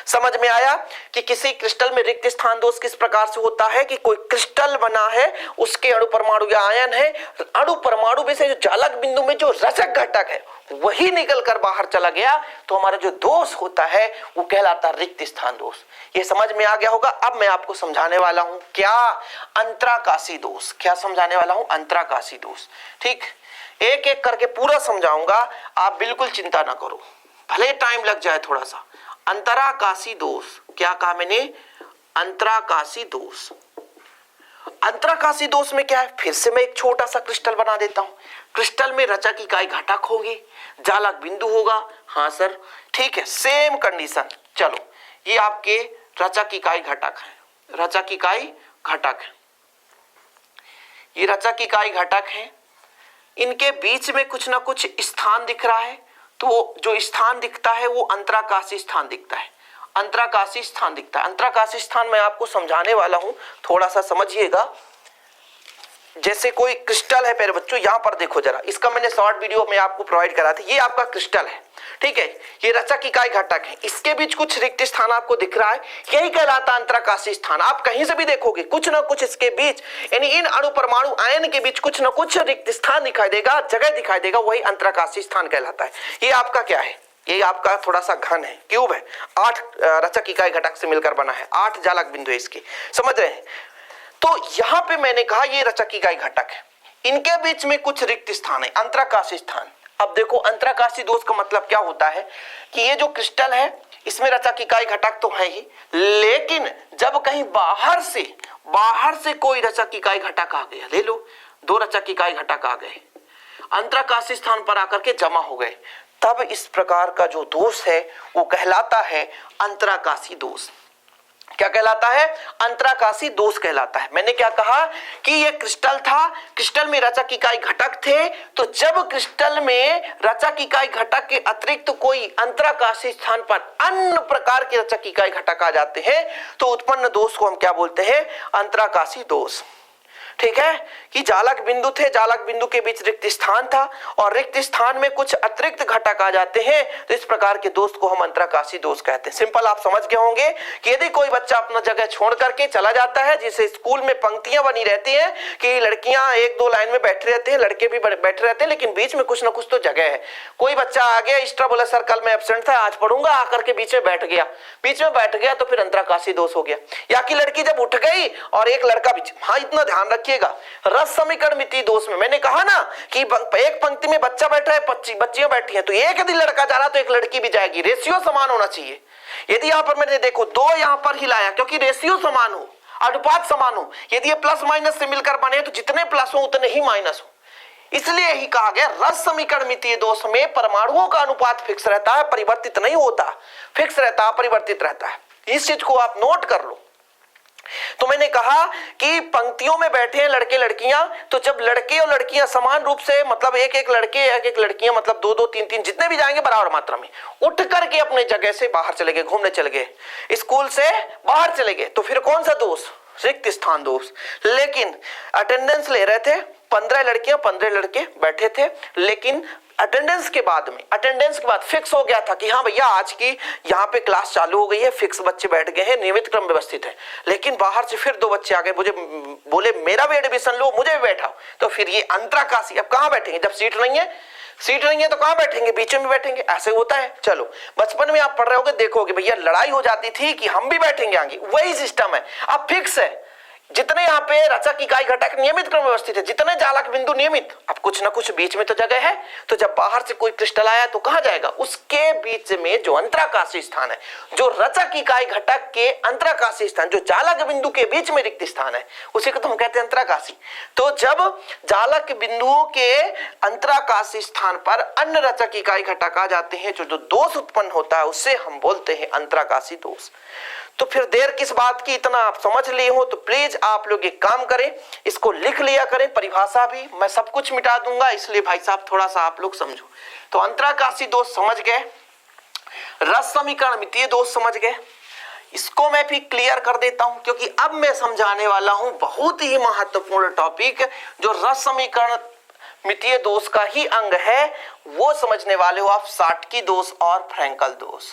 समझ में आया कि किसी क्रिस्टल में रिक्त स्थान दोष किस प्रकार से होता है? कि कोई क्रिस्टल बना है, उसके अणु परमाणु या आयन है, अणु परमाणु में से जो जालक बिंदु में जो रचक घटक है वही निकलकर बाहर चला गया, तो हमारा जो दोष होता है वो कहलाता रिक्त स्थान दोष। ये समझ में आ गया होगा। अब मैं आपको समझाने वाला हूं क्या? अंतराकाशी दोष। क्या समझाने वाला हूं? अंतराकाशी दोष। ठीक, एक एक करके पूरा समझाऊंगा, आप बिल्कुल चिंता ना करो, भले टाइम लग जाए थोड़ा सा। अंतराकाशी दोष, क्या कहा मैंने? अंतराकाशी दोष। अंतराकाशी दोष में क्या है? फिर से मैं एक छोटा सा क्रिस्टल बना देता हूं। क्रिस्टल में रचक इकाई घटक होगी, जालक बिंदु होगा। हाँ सर, ठीक है, सेम कंडीशन। चलो, ये आपके रचक इकाई घटक है, रचक इकाई घटक है, ये रचक इकाई घटक है। इनके बीच में कुछ ना कुछ स्थान दिख रहा है, तो जो स्थान दिखता है वो अंतराकाशी स्थान दिखता है, अंतराकाशी स्थान दिखता है। अंतराकाशी स्थान मैं आपको समझाने वाला हूं, थोड़ा सा समझिएगा। जैसे कोई क्रिस्टल है, पहले बच्चों यहां पर देखो जरा, इसका मैंने शॉर्ट वीडियो में आपको प्रोवाइड करा था। ये आपका क्रिस्टल है, ठीक है, ये रचक इकाई घटक है, इसके बीच कुछ रिक्त स्थान आपको दिख रहा है, यही कहलाता अंतराकाशी स्थान। आप कहीं से भी देखोगे कुछ ना कुछ इसके बीच, यानी इन अणु परमाणु आयन के बीच कुछ ना कुछ रिक्त स्थान दिखाई देगा, जगह दिखाई देगा, वही अंतराकाशी स्थान कहलाता है। ये आपका क्या है? ये आपका थोड़ा सा घन है, क्यूब है, 8 रचक इकाई घटक से मिलकर बना है, 8 जालक बिंदु है इसके, समझ रहे हैं? तो यहां पे मैंने कहा ये रचक इकाई घटक है, इनके बीच में कुछ रिक्त स्थान है, अंतराकाशी स्थान। अब देखो, अंतराकाशी दोष का मतलब क्या होता है कि ये जो क्रिस्टल है इसमें रचक इकाई घटक तो है ही, लेकिन जब कहीं बाहर से कोई रचक इकाई घटक आ गया, ले लो 2 रचक इकाई घटक आ गए, अंतराकाशी स्थान पर आकर के जमा हो गए, तब इस प्रकार का जो दोष है वो कहलाता है अंतराकाशी दोष। क्या कहलाता है? अंतराकाशी दोष कहलाता है। मैंने क्या कहा कि ये क्रिस्टल था, क्रिस्टल में रचक इकाई घटक थे, तो जब क्रिस्टल में रचक इकाई घटक के अतिरिक्त कोई अंतराकाशी स्थान पर अन्य प्रकार के रचक इकाई घटक आ जाते हैं, तो उत्पन्न दोष को हम क्या बोलते हैं? अंतराकाशी दोष। ठीक है, कि जालक बिंदु थे, जालक बिंदु के बीच रिक्त स्थान था, और रिक्त स्थान में कुछ अतिरिक्त घटक आ जाते हैं, तो इस प्रकार के दोष को हम अंतराकाशी दोष कहते हैं। सिंपल आप समझ गए होंगे कि यदि कोई बच्चा अपना जगह छोड़ करके चला जाता है, जिसे स्कूल में पंक्तियां बनी रहती हैं कि लड़कियां 1-2 लाइन में बैठे रहते हैं, लड़के भी बैठे रहते हैं, लेकिन बीच में कुछ ना कुछ तो जगह है। कोई बच्चा आ गया, एक्स्ट्रा बोला सर कल मैं एब्सेंट था, आज पढ़ूंगा, आकर के बीच में बैठ गया, तो फिर अंतराकाशी दोष हो गया। या कि लड़की जब उठ गई और एक लड़का बीच, हाँ इतना ध्यान रखिएगा, रस समीकरण मिति दोष में मैंने कहा ना कि एक पंक्ति में बच्चा बैठा है, बच्चियां बैठी हैं, तो एक यदि लड़का जा रहा तो एक लड़की भी जाएगी, रेशियो समान होना चाहिए। यदि यहां पर मैंने देखो 2 यहां पर हिलाया, क्योंकि रेशियो समान हो, अनुपात समान हो। यदि ये प्लस माइनस से मिलकर बने तो जितने प्लस हो उतने ही माइनस हो। इसलिए ही कहा गया रस समीकरण मितीय दोष में परमाणुओं का अनुपात फिक्स रहता है, परिवर्तित नहीं होता, फिक्स रहता है, परिवर्तित रहता है। इस चीज को आप नोट कर लो। तो मैंने कहा कि पंक्तियों में बैठे हैं लड़के लड़कियां, तो जब लड़के और लड़कियां समान रूप से, मतलब एक एक लड़के एक एक लड़कियां, मतलब दो दो तीन तीन जितने भी जाएंगे बराबर मात्रा में, उठ करके अपने जगह से बाहर चले गए, घूमने चले गए, स्कूल से बाहर चले गए, तो फिर कौन सा दोष? रिक्त स्थान दोष। लेकिन अटेंडेंस ले रहे थे, 15 लड़कियां 15 लड़के बैठे थे, लेकिन अटेंडेंस के बाद फिक्स हो गया था कि हाँ भैया आज की यहाँ पे क्लास चालू हो गई है, फिक्स बच्चे बैठ गए हैं, नियमित क्रम व्यवस्थित है। लेकिन बाहर से फिर 2 बच्चे आ गए, मुझे बोले मेरा भी एडमिशन लो, मुझे भी बैठाओ। तो फिर ये अंतराकाशी, अब कहाँ बैठेंगे जब सीट नहीं है तो कहाँ बैठेंगे? बीच में बैठेंगे, ऐसे होता है। चलो बचपन में आप पढ़ रहे होगे, देखोगे भैया लड़ाई हो जाती थी कि हम भी बैठेंगे आगे, वही सिस्टम है, अब फिक्स है। जितने यहाँ पे रचक इकाई घटक नियमित क्रम व्यवस्थित है, जितने जालक बिंदु नियमित, अब कुछ ना कुछ बीच में तो जगह है, तो जब बाहर से कोई क्रिस्टल आया तो कहाँ जाएगा? उसके बीच में जो अंतराकाशी स्थान है, जो रचक इकाई घटक के अंतराकाशी स्थान, जो जालक बिंदु के बीच में रिक्त स्थान है, उसी को तो हम कहते हैं अंतराकाशी। तो जब जालक बिंदुओं के अंतराकाशी स्थान पर अन्य रचक इकाई घटक आ जाते हैं, जो दोष उत्पन्न होता है उससे हम बोलते हैं अंतराकाशी दोष। तो फिर देर किस बात की, इतना आप समझ लिए हो तो प्लीज आप लोग एक काम करें, इसको लिख लिया करें, परिभाषा भी मैं सब कुछ मिटा दूंगा, इसलिए भाई साहब थोड़ा सा आप लोग समझो। तो अंतराकाशी दोष समझ गए, रस समीकरण मितीय दोष समझ गए, इसको मैं भी क्लियर कर देता हूं क्योंकि अब मैं समझाने वाला हूं बहुत ही महत्वपूर्ण टॉपिक, जो रस समीकरण मितीय दोष का ही अंग है, वो समझने वाले हो आप साटकी दोष और फ्रैंकल दोष।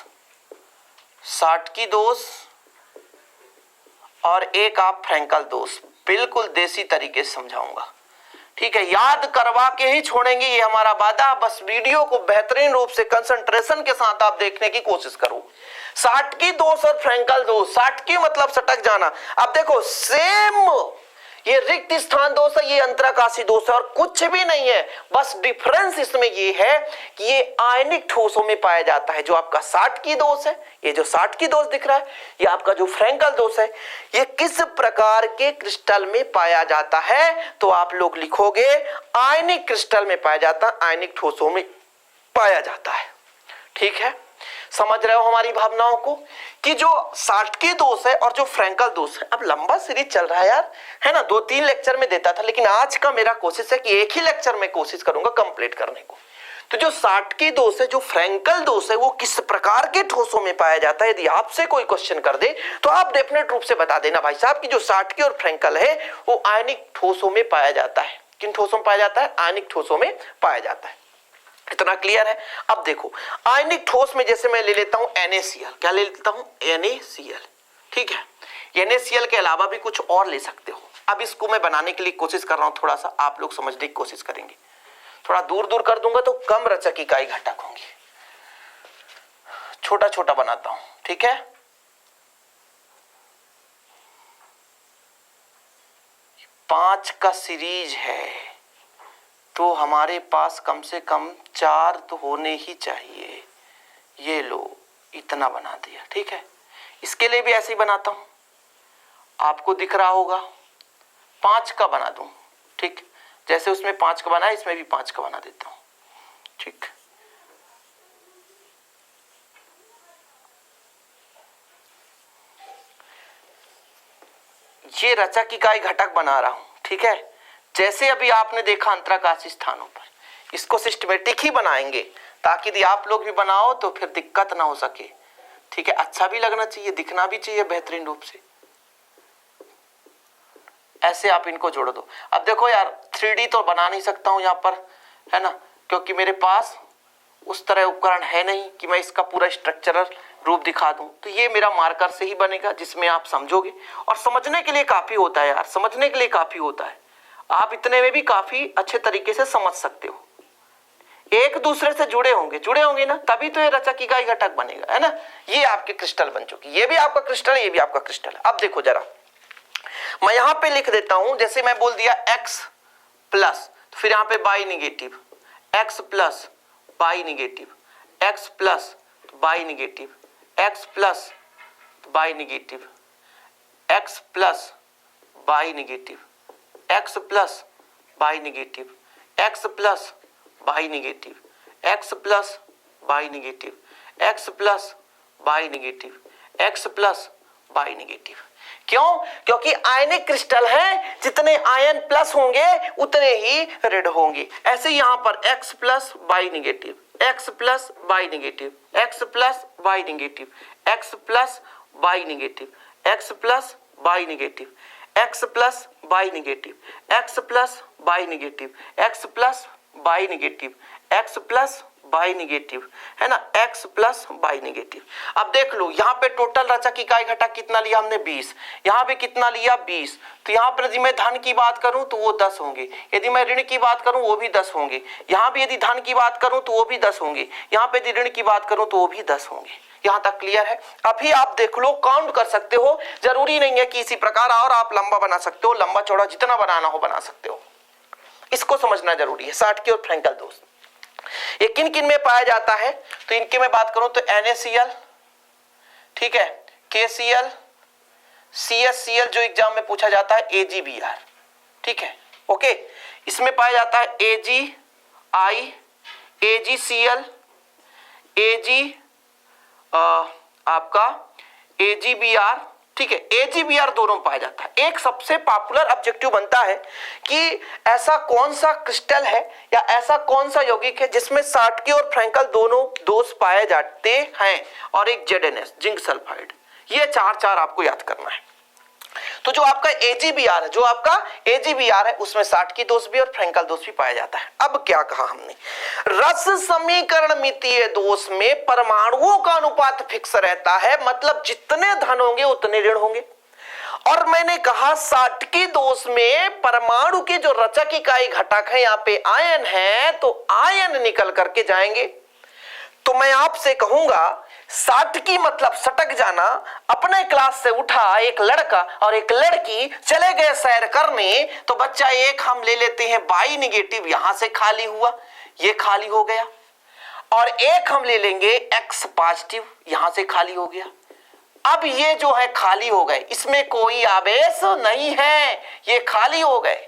साटकी दोष और एक आप फ्रैंकल दोष, बिल्कुल देसी तरीके से समझाऊंगा, ठीक है? याद करवा के ही छोड़ेंगे, ये हमारा वादा। बस वीडियो को बेहतरीन रूप से कंसंट्रेशन के साथ आप देखने की कोशिश करो। साटकी दोष और फ्रैंकल दोष, साटकी मतलब सटक जाना। अब देखो सेम ये रिक्त स्थान दोष है, ये अंतराकाशी दोष है, और कुछ भी नहीं है, बस डिफरेंस इसमें ये है कि ये आयनिक ठोसों में पाया जाता है। जो आपका साटकी दोष है, ये जो साटकी दोष दिख रहा है, ये आपका जो फ्रैंकल दोष है, ये किस प्रकार के क्रिस्टल में पाया जाता है? तो आप लोग लिखोगे आयनिक क्रिस्टल में पाया जाता है, आयनिक ठोसों में पाया जाता है। ठीक है, समझ रहे हो हमारी भावनाओं को कि जो साटकी दोष है और जो फ्रैंकल दोष है। अब लंबा सीरीज चल रहा है यार, है ना, 2-3 लेक्चर में देता था, लेकिन आज का मेरा कोशिश है कि एक ही लेक्चर में कोशिश करूंगा कंप्लीट करने को। तो जो साटकी दोष है, जो फ्रैंकल दोष है, वो किस प्रकार के ठोसों में पाया जाता है? यदि आपसे कोई क्वेश्चन कर दे तो आप डेफिनेट रूप से बता देना भाई साहब कि जो साटकी और फ्रैंकल है वो आयनिक ठोसों में पाया जाता है। किन ठोसों में पाया जाता है? आयनिक ठोसों में पाया जाता है। इतना क्लियर है? अब देखो आयनिक ठोस में जैसे मैं ले लेता हूं NaCl, क्या ले लेता हूं? NaCl, ठीक है। NaCl के अलावा भी कुछ और ले सकते हो। अब इसको मैं बनाने के लिए कोशिश कर रहा हूं, थोड़ा सा आप लोग समझने की कोशिश करेंगे। थोड़ा दूर दूर कर दूंगा तो कम रचक इकाई घटक होंगे, छोटा छोटा बनाता हूं, ठीक है। 5 का सीरीज है तो हमारे पास कम से कम 4 तो होने ही चाहिए। ये लो, इतना बना दिया, ठीक है। इसके लिए भी ऐसे ही बनाता हूं, आपको दिख रहा होगा। 5 का बना दूं, ठीक, जैसे उसमें 5 का बना है, इसमें भी 5 का बना देता हूं, ठीक। ये रचक इकाई घटक बना रहा हूं, ठीक है। जैसे अभी आपने देखा अंतराकाशी स्थानों पर, इसको सिस्टमेटिक ही बनाएंगे ताकि यदि आप लोग भी बनाओ तो फिर दिक्कत ना हो सके, ठीक है। अच्छा भी लगना चाहिए, दिखना भी चाहिए बेहतरीन रूप से। ऐसे आप इनको जोड़ दो। अब देखो यार 3D तो बना नहीं सकता हूं यहां पर, है ना, क्योंकि मेरे पास उस तरह उपकरण है नहीं कि मैं इसका पूरा स्ट्रक्चरल रूप दिखा दूं। तो ये मेरा मार्कर से ही बनेगा जिसमें आप समझोगे, और समझने के लिए काफी होता है यार, समझने के लिए काफी होता है। आप इतने में भी काफी अच्छे तरीके से समझ सकते हो। एक दूसरे से जुड़े होंगे ना, तभी तो ये रचक इकाई घटक बनेगा, है ना। ये आपके क्रिस्टल बन चुकी, ये भी आपका क्रिस्टल है, ये भी आपका क्रिस्टल है। अब देखो जरा, मैं यहां पे लिख देता हूं, जैसे मैं बोल दिया X प्लस, तो फिर यहां पे Y negative, X plus Y negative, X plus Y negative, X plus Y negative, X plus Y negative, X plus Y negative, x plus Y negative, x plus Y negative, x plus Y negative, x plus Y negative. क्यों? क्योंकि आयनिक क्रिस्टल है, जितने आयन प्लस होंगे उतने ही ऋण होंगे। ऐसे यहां पर x plus Y negative, x plus Y negative, x plus Y negative, x plus Y negative, x plus Y negative, x plus Y negative, x plus Y negative, x plus Y negative, x plus Y negative, है ना, x प्लस वाई निगेटिव। अब देख लो यहाँ पे टोटल रचक इकाई घटक कितना लिया हमने 20, यहाँ पे कितना लिया 20। तो यहाँ पर यदि मैं धन की बात करूं तो वो 10 होंगे, यदि मैं ऋण की बात करूं वो भी 10 होंगे, यहाँ पे यदि धन की बात करूं तो वो भी 10 होंगे, यहाँ पे यदि ऋण की बात करूं तो वो भी 10 होंगे। यहाँ तक क्लियर है? अभी आप देख लो, काउंट कर सकते हो, जरूरी नहीं है कि इसी प्रकार और आप लंबा बना सकते हो, लंबा चौड़ा जितना बनाना हो बना सकते हो। इसको समझना जरूरी है। साटकी और फ्रैंकल दोष ये किन किन में पाया जाता है? तो इनकी मैं बात करूं तो NaCl, ठीक है, KCl, CSCl जो एग्जाम में पूछा जाता है AgBr, ठीक है, ओके। इसमें पाया जाता है AgI, AgCl, आपका AgBr, ठीक है, AgBr दोनों पाया जाता है। एक सबसे पॉपुलर ऑब्जेक्टिव बनता है कि ऐसा कौन सा क्रिस्टल है या ऐसा कौन सा यौगिक है जिसमें साटकी और फ्रैंकल दोनों दोष पाए जाते हैं, और एक ZNS जिंक सल्फाइड। ये चार आपको याद करना है। तो जो आपका AgBr है, जो आपका AgBr है उसमें साटकी दोष भी और फ्रैंकल दोष भी पाया जाता है। अब क्या कहा हमने? रस समीकरण मितीय दोष में परमाणुओं का अनुपात फिक्स रहता है, मतलब जितने धन होंगे उतने ऋण होंगे। और मैंने कहा साटकी दोष में परमाणु के जो रचक इकाई घटक है, यहाँ पे आयन है, तो आयन निकल करके जाएंगे। तो मैं आपसे कहूंगा साटकी मतलब सटक जाना। अपने क्लास से उठा एक लड़का और एक लड़की चले गए सैर करने, तो बच्चा एक हम ले लेते हैं वाई निगेटिव, यहां से खाली हुआ, ये खाली हो गया, और एक हम ले लेंगे एक्स पॉजिटिव, यहां से खाली हो गया। अब ये जो है खाली हो गए, इसमें कोई आवेश नहीं है, ये खाली हो गए।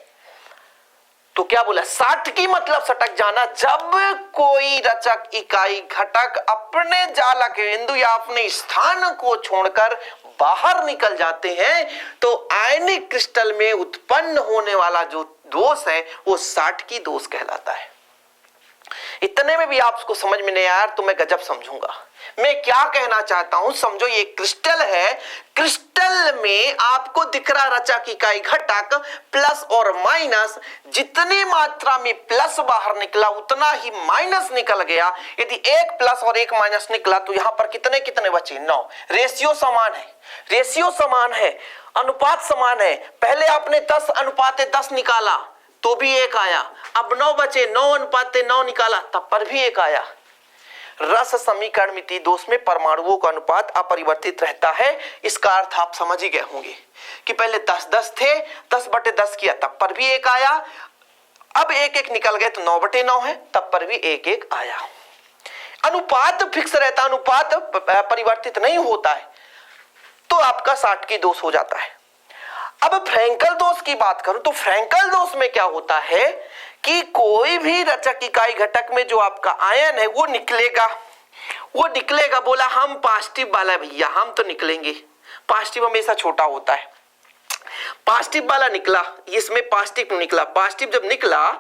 तो क्या बोला? साटकी मतलब सटक जाना, जब कोई रचक इकाई घटक अपने जालक बिंदु या अपने स्थान को छोड़कर बाहर निकल जाते हैं, तो आयनिक क्रिस्टल में उत्पन्न होने वाला जो दोष है वो साटकी दोष कहलाता है। इतने में भी आपको समझ में नहीं आया तो मैं गजब समझूंगा। मैं क्या कहना चाहता हूं समझो, ये क्रिस्टल है, क्रिस्टल में आपको दिख रहा रचक इकाई घटक प्लस और माइनस, जितनी मात्रा में प्लस बाहर निकला उतना ही माइनस निकल गया। यदि एक प्लस और एक माइनस निकला तो यहां पर कितने कितने बचे? 9। रेशियो समान है, रेशियो समान है, अनुपात समान है। पहले आपने 10 अनुपात 10 निकाला तो भी एक आया, अब 9 बचे, 9 अनुपात 9 निकाला तब पर भी एक आया। रस समीकरण मितीय दोष में परमाणुओं का अनुपात अपरिवर्तित रहता है। इसका अर्थ आप समझ ही गए होंगे कि पहले 10-10 थे, 10/10 किया तब पर भी एक आया, अब एक निकल गए तो 9/9 है, तब पर भी एक आया। अनुपात फिक्स रहता, अनुपात परिवर्तित नहीं होता है, तो आपका साटकी दोष हो जाता है। अब फ्रैंकल दोष की बात करूं तो फ्रैंकल दोष में क्या होता है कि कोई भी रचक इकाई घटक में जो आपका आयन है वो निकलेगा, बोला हम पॉजिटिव वाला भैया, हम तो निकलेंगे, पॉजिटिव हमेशा छोटा होता है। पॉजिटिव वाला निकला, इसमें पॉजिटिव निकला, पॉजिटिव जब निकला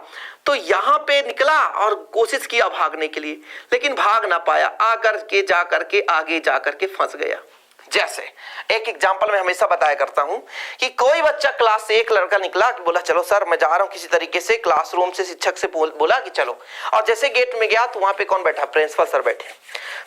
तो यहां पे निकला और कोशिश किया भागने के लिए, लेकिन भाग ना पाया, आकर के जाकर के आगे जाकर के फंस गया। जैसे एक एग्जांपल मैं हमेशा बताया करता हूं कि कोई बच्चा क्लास से, एक लड़का निकला, बोला चलो सर मैं जा रहा हूं, किसी तरीके से क्लासरूम से शिक्षक से बोला कि चलो, और जैसे गेट में गया तो वहां पे कौन बैठा? प्रिंसिपल सर बैठे।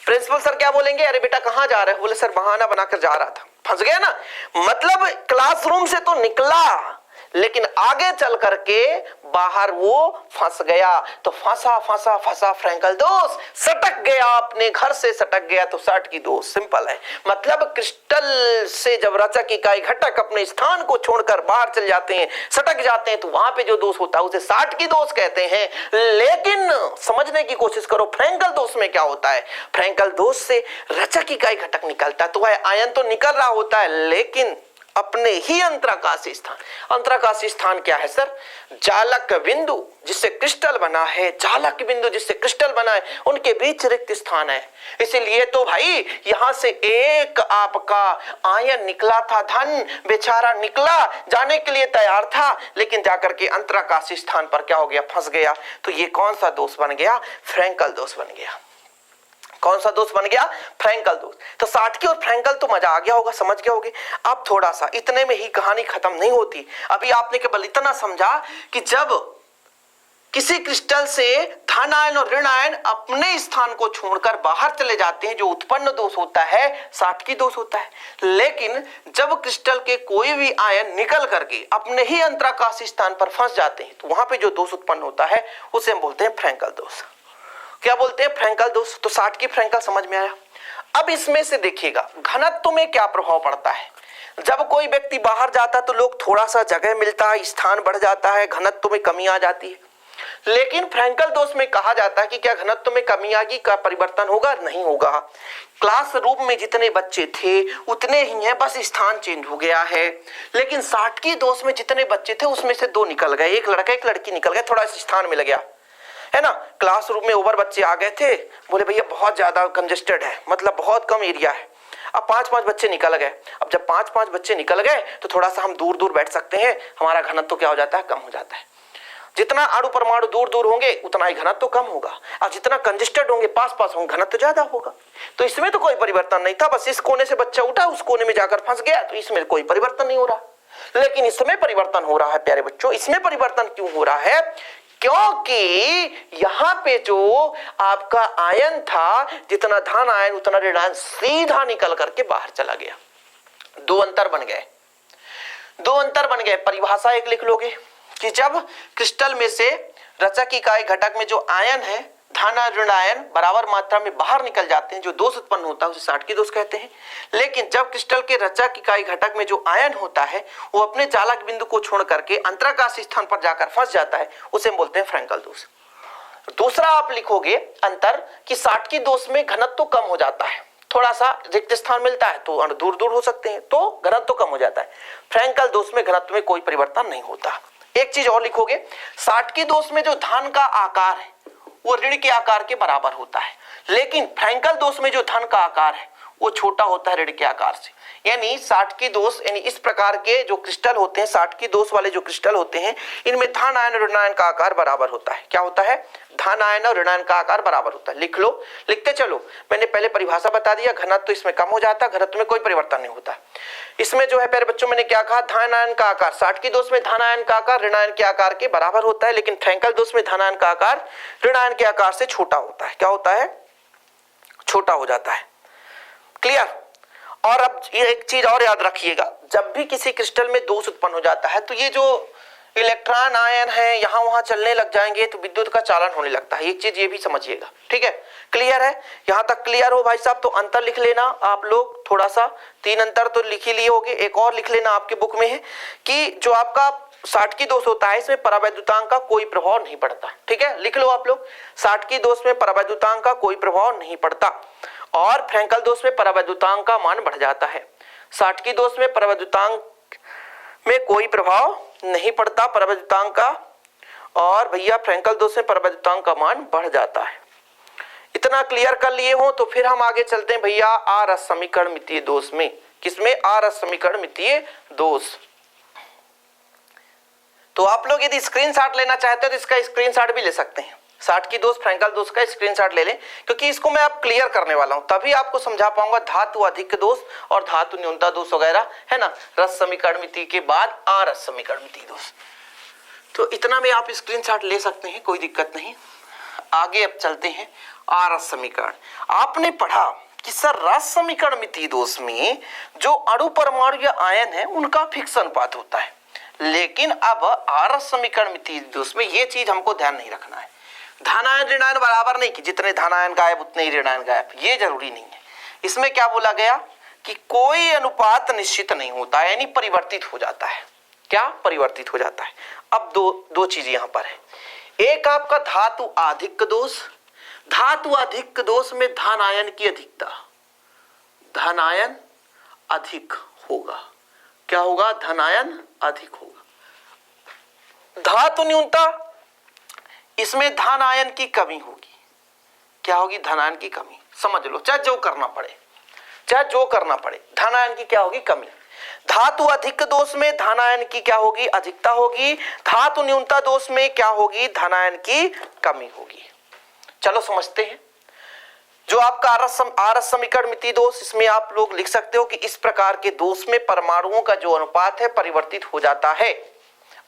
प्रिंसिपल सर क्या बोलेंगे? अरे बेटा कहां जा रहे हो? बोले सर बहाना बनाकर जा रहा था। फंस गया ना, मतलब क्लासरूम से तो निकला लेकिन आगे चल करके बाहर वो फंस गया। तो फंसा फंसा फंसा फ्रैंकल दोष, सटक गया, अपने घर से सटक गया तो साटकी दोष। सिंपल है, मतलब क्रिस्टल से जब रचक इकाई घटक अपने स्थान को छोड़कर बाहर चल जाते हैं, सटक जाते हैं, तो वहां पे जो दोष होता है उसे साटकी दोष कहते हैं। लेकिन समझने की कोशिश करो फ्रैंकल दोष में क्या होता है। फ्रैंकल दोष से रचक इकाई घटक निकलता है, तो वह आयन तो निकल रहा होता है लेकिन अपने ही अंतराकाशीय स्थान। अंतराकाशीय स्थान क्या है सर? जालक बिंदु जिससे क्रिस्टल बना है, जालक बिंदु जिससे क्रिस्टल बना है, उनके बीच रिक्त स्थान है। इसीलिए तो भाई यहां से एक आपका आयन निकला था, धन बेचारा निकला, जाने के लिए तैयार था, लेकिन जाकर के अंतराकाशीय स्थान पर क्या हो गया? फंस गया। तो ये कौन सा दोष बन गया? फ्रैंकल दोष बन गया। कौन सा दोष बन गया? फ्रैंकल दोष। तो साटकी और फ्रैंकल तो मजा आ गया होगा, समझ गए होगे। अब थोड़ा सा, इतने में ही कहानी खत्म नहीं होती। अभी आपने केवल इतना समझा कि जब किसी क्रिस्टल से धन आयन और ऋण आयन अपने स्थान को छोड़कर बाहर चले जाते हैं, जो उत्पन्न दोष होता है साटकी दोष होता है। लेकिन जब क्रिस्टल के कोई भी आयन निकल करके अपने ही अंतराकाशीय स्थान पर फंस जाते हैं, तो वहां पे जो दोष उत्पन्न होता है उसे हम बोलते हैं फ्रैंकल दोष। क्या बोलते हैं? फ्रैंकल दोष। तो साटकी फ्रैंकल समझ में आया। अब इसमें से देखिएगा घनत्व में क्या प्रभाव पड़ता है। जब कोई व्यक्ति बाहर जाता है तो लोग थोड़ा सा जगह मिलता है, स्थान बढ़ जाता है, घनत्व में कमी आ जाती है। लेकिन फ्रैंकल दोष में कहा जाता है कि क्या घनत्व में कमी आएगी, का परिवर्तन होगा? नहीं होगा। क्लासरूम में जितने बच्चे थे उतने ही हैं, बस स्थान चेंज हो गया है। लेकिन साटकी दोष में जितने बच्चे थे उसमें से दो निकल गए, एक लड़का एक लड़की निकल गए, थोड़ा स्थान मिल गया, है ना। क्लासरूम में ओवर बच्चे आ गए थे, बोले भैया बहुत ज्यादा कंजेस्टेड है, मतलब बहुत कम एरिया है। अब 5-5 बच्चे निकल गए। अब जब 5-5 बच्चे निकल गए तो थोड़ा सा हम दूर दूर बैठ सकते हैं, हमारा घनत्व क्या हो जाता है? कम हो जाता है। जितना अणु परमाणु दूर दूर होंगे उतना ही घनत्व कम होगा, और जितना कंजेस्टेड होंगे पास पास होंगे घनत्व ज्यादा होगा। तो इसमें तो कोई परिवर्तन नहीं था, बस इस कोने से बच्चा उठा उस कोने में जाकर फंस गया, तो इसमें कोई परिवर्तन नहीं हो रहा। लेकिन इसमें परिवर्तन हो रहा है प्यारे बच्चों। इसमें परिवर्तन क्यों हो रहा है? क्योंकि यहां पे जो आपका आयन था, जितना धन आयन उतना ऋण आयन सीधा निकल करके बाहर चला गया। दो अंतर बन गए, दो अंतर बन गए। परिभाषा एक लिख लोगे कि जब क्रिस्टल में से रचक इकाई घटक में जो आयन है, धन और ऋण आयन बराबर मात्रा में बाहर निकल जाते हैं, जो दोष उत्पन्न होता है उसे साटकी दोष कहते हैं। लेकिन जब क्रिस्टल के रचक इकाई घटक में जो आयन होता है वो अपने जालक बिंदु को छोड़ करके अंतराकाशीय स्थान पर जाकर फंस जाता है, उसे हम बोलते हैं फ्रैंकल दोष। दूसरा आप लिखोगे अंतर कि साटकी दोष में घनत्व कम हो जाता है, थोड़ा सा रिक्त स्थान मिलता है तो दूर दूर हो सकते हैं, तो घनत्व कम हो जाता है। फ्रैंकल दोष में घनत्व में कोई परिवर्तन नहीं होता। एक चीज और लिखोगे, साटकी दोष में जो धन का आकार है वो ऋण के आकार के बराबर होता है, लेकिन फ्रैंकल दोष में जो धन का आकार है वो छोटा होता है ऋण के आकार से। यानी साटकी दोष, यानी इस प्रकार के जो क्रिस्टल होते हैं, साटकी दोष वाले जो क्रिस्टल होते हैं, इनमें धन आयन और ऋण आयन का आकार बराबर होता है। क्या होता है? धन आयन और ऋण आयन का आकार बराबर होता है। लिख लो, लिखते चलो। मैंने पहले परिभाषा बता दिया, घनत्व तो इसमें कम हो जाता है, घनत्व में कोई परिवर्तन नहीं होता। इसमें जो है प्यारे बच्चों मैंने क्या कहा? धन आयन का आकार, साटकी दोष में धन आयन का आकार ऋण आयन के आकार के बराबर होता है, लेकिन फ्रैंकल दोष में धन आयन का आकार ऋण आयन के आकार से छोटा होता है। क्या होता है? छोटा हो जाता है। क्लियर? और अब ये एक चीज और याद रखिएगा, जब भी किसी क्रिस्टल में दोष उत्पन्न हो जाता है तो ये जो इलेक्ट्रॉन आयन है यहां वहां चलने लग जाएंगे तो विद्युत का चालन होने लगता है। एक चीज ये भी समझिएगा, ठीक है? क्लियर है? यहां तक क्लियर हो भाई साहब? तो अंतर लिख लेना आप लोग, थोड़ा सा 3 अंतर तो लिख ही लिए होगे। एक और लिख लेना आपके बुक में है कि जो आपका साटकी दोष होता है इसमें परावैद्युतांक का कोई प्रभाव नहीं पड़ता। ठीक है, लिख लो आप लोग, साटकी दोष में परावैद्युतांक का कोई प्रभाव नहीं पड़ता, और फ्रैंकल दोष में परावैद्युतांक का मान बढ़ जाता है। साटकी दोष में परावैद्युतांक में कोई प्रभाव नहीं पड़ता परावैद्युतांक का, और भैया फ्रैंकल दोष में परावैद्युतांक का मान बढ़ जाता है। इतना क्लियर कर लिए हो तो फिर हम आगे चलते हैं भैया आरस समीकरण मितीय दोष में। किसमें? आरस समीकरण मितीय दोष। तो आप लोग यदि स्क्रीनशॉट लेना चाहते हो तो इसका स्क्रीनशॉट भी ले सकते हैं। साटकी दोष, फ्रैंकल दोष का स्क्रीनशॉट ले लें, क्योंकि इसको मैं अब क्लियर करने वाला हूं, तभी आपको समझा पाऊंगा धातु अधिक दोष और धातु न्यूनता दोष वगैरह, है ना। रस समीकरण मिति के बाद आरस समीकरण मिति दोष। तो इतना में आप स्क्रीनशॉट ले सकते हैं, कोई दिक्कत नहीं। आगे अब चलते हैं आरस समीकरण। आपने पढ़ा कि सर रस समीकरण मिति दोष में जो अणु परमाणु या आयन है उनका फिक्स अनुपात होता है, लेकिन अब आरस समीकरण मिति दोष में ये चीज हमको ध्यान नहीं रखना है। धनायन ऋणायन बराबर नहीं कि जितने धनायन गायब उतने ही ऋणायन गायब, ये जरूरी नहीं है। इसमें क्या बोला गया कि कोई अनुपात निश्चित नहीं होता, यानी परिवर्तित हो जाता है। क्या? परिवर्तित हो जाता है। अब दो चीज यहां पर है। एक आपका धातु अधिक दोष, धातु अधिक दोष में धनायन की अधिकता, धनायन अधिक होगा, क्या होगा, धनायन अधिक होगा। धातु न्यूनता, इसमें धन आयन की कमी होगी। क्या होगी, धनायन की कमी। समझ लो, चाहे जो करना पड़े, चाहे जो करना पड़े, धनायन की क्या होगी, कमी। धातु अधिक दोष में धनायन की क्या होगी, अधिकता होगी। धातु न्यूनता दोष में क्या होगी, धनायन की कमी होगी। चलो समझते हैं। जो आपका आरस समीकरण मिति दोष, इसमें आप लोग लिख सकते हो कि इस प्रकार के दोष में परमाणुओं का जो अनुपात है परिवर्तित हो जाता है।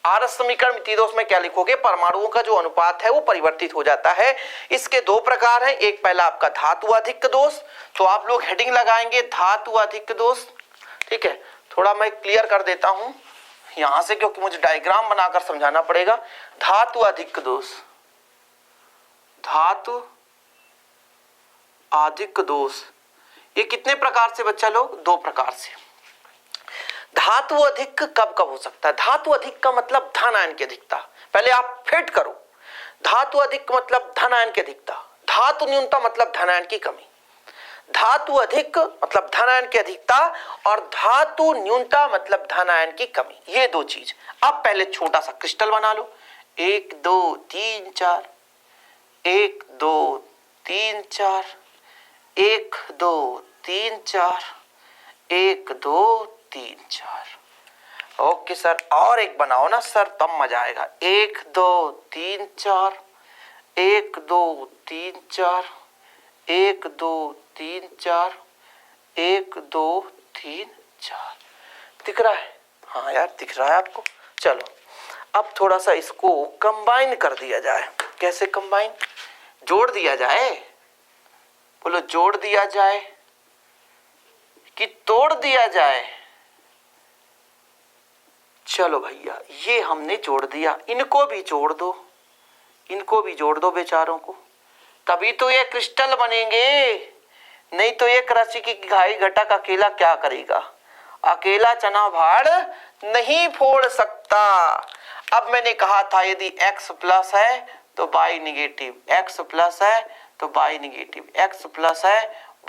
आरस समीकरण मिति दोष में क्या लिखोगे, परमाणुओं का जो अनुपात है वो परिवर्तित हो जाता है। इसके दो प्रकार हैं, एक पहला आपका धातु अधिक दोष, तो आप लोग हेडिंग लगाएंगे धातु अधिक दोष। ठीक है, थोड़ा मैं क्लियर कर देता हूं यहां से, क्योंकि मुझे डायग्राम बनाकर समझाना पड़ेगा। धातु अधिक दोष, धातु अधिक दोष, ये कितने प्रकार से बच्चा लोग, दो प्रकार से। धातु अधिक कब कब हो सकता है, धातु अधिक का मतलब धन आयन की अधिकता, पहले आप फिट करो। धातु अधिक मतलब धन आयन की अधिकता, धातु न्यूनता मतलब धन आयन की कमी। धातु अधिक मतलब धन आयन की अधिकता और धातु न्यूनता मतलब धन आयन की कमी, ये दो चीज। अब पहले छोटा सा क्रिस्टल बना लो, 1 2 3 4, 1 2 3 4, 1 2 3 4, 1 2 3 4। ओके सर, और एक बनाओ ना सर, तब मजा आएगा। 1 2 3 4, 1 2 3 4, 1 2 3 4, 1 2 3 4। दिख रहा है? हाँ यार दिख रहा है आपको। चलो अब थोड़ा सा इसको कंबाइन कर दिया जाए। कैसे कंबाइन, जोड़ दिया जाए, बोलो जोड़ दिया जाए कि तोड़ दिया जाए। चलो भैया, ये हमने जोड़ दिया, इनको भी जोड़ दो, इनको भी जोड़ दो बेचारों को, तभी तो ये क्रिस्टल बनेंगे। नहीं तो ये कराची की घाई घटक अकेला क्या करेगा, अकेला चना भाड़ नहीं फोड़ सकता। अब मैंने कहा था यदि x प्लस है तो y निगेटिव, x प्लस है तो y निगेटिव, x प्लस है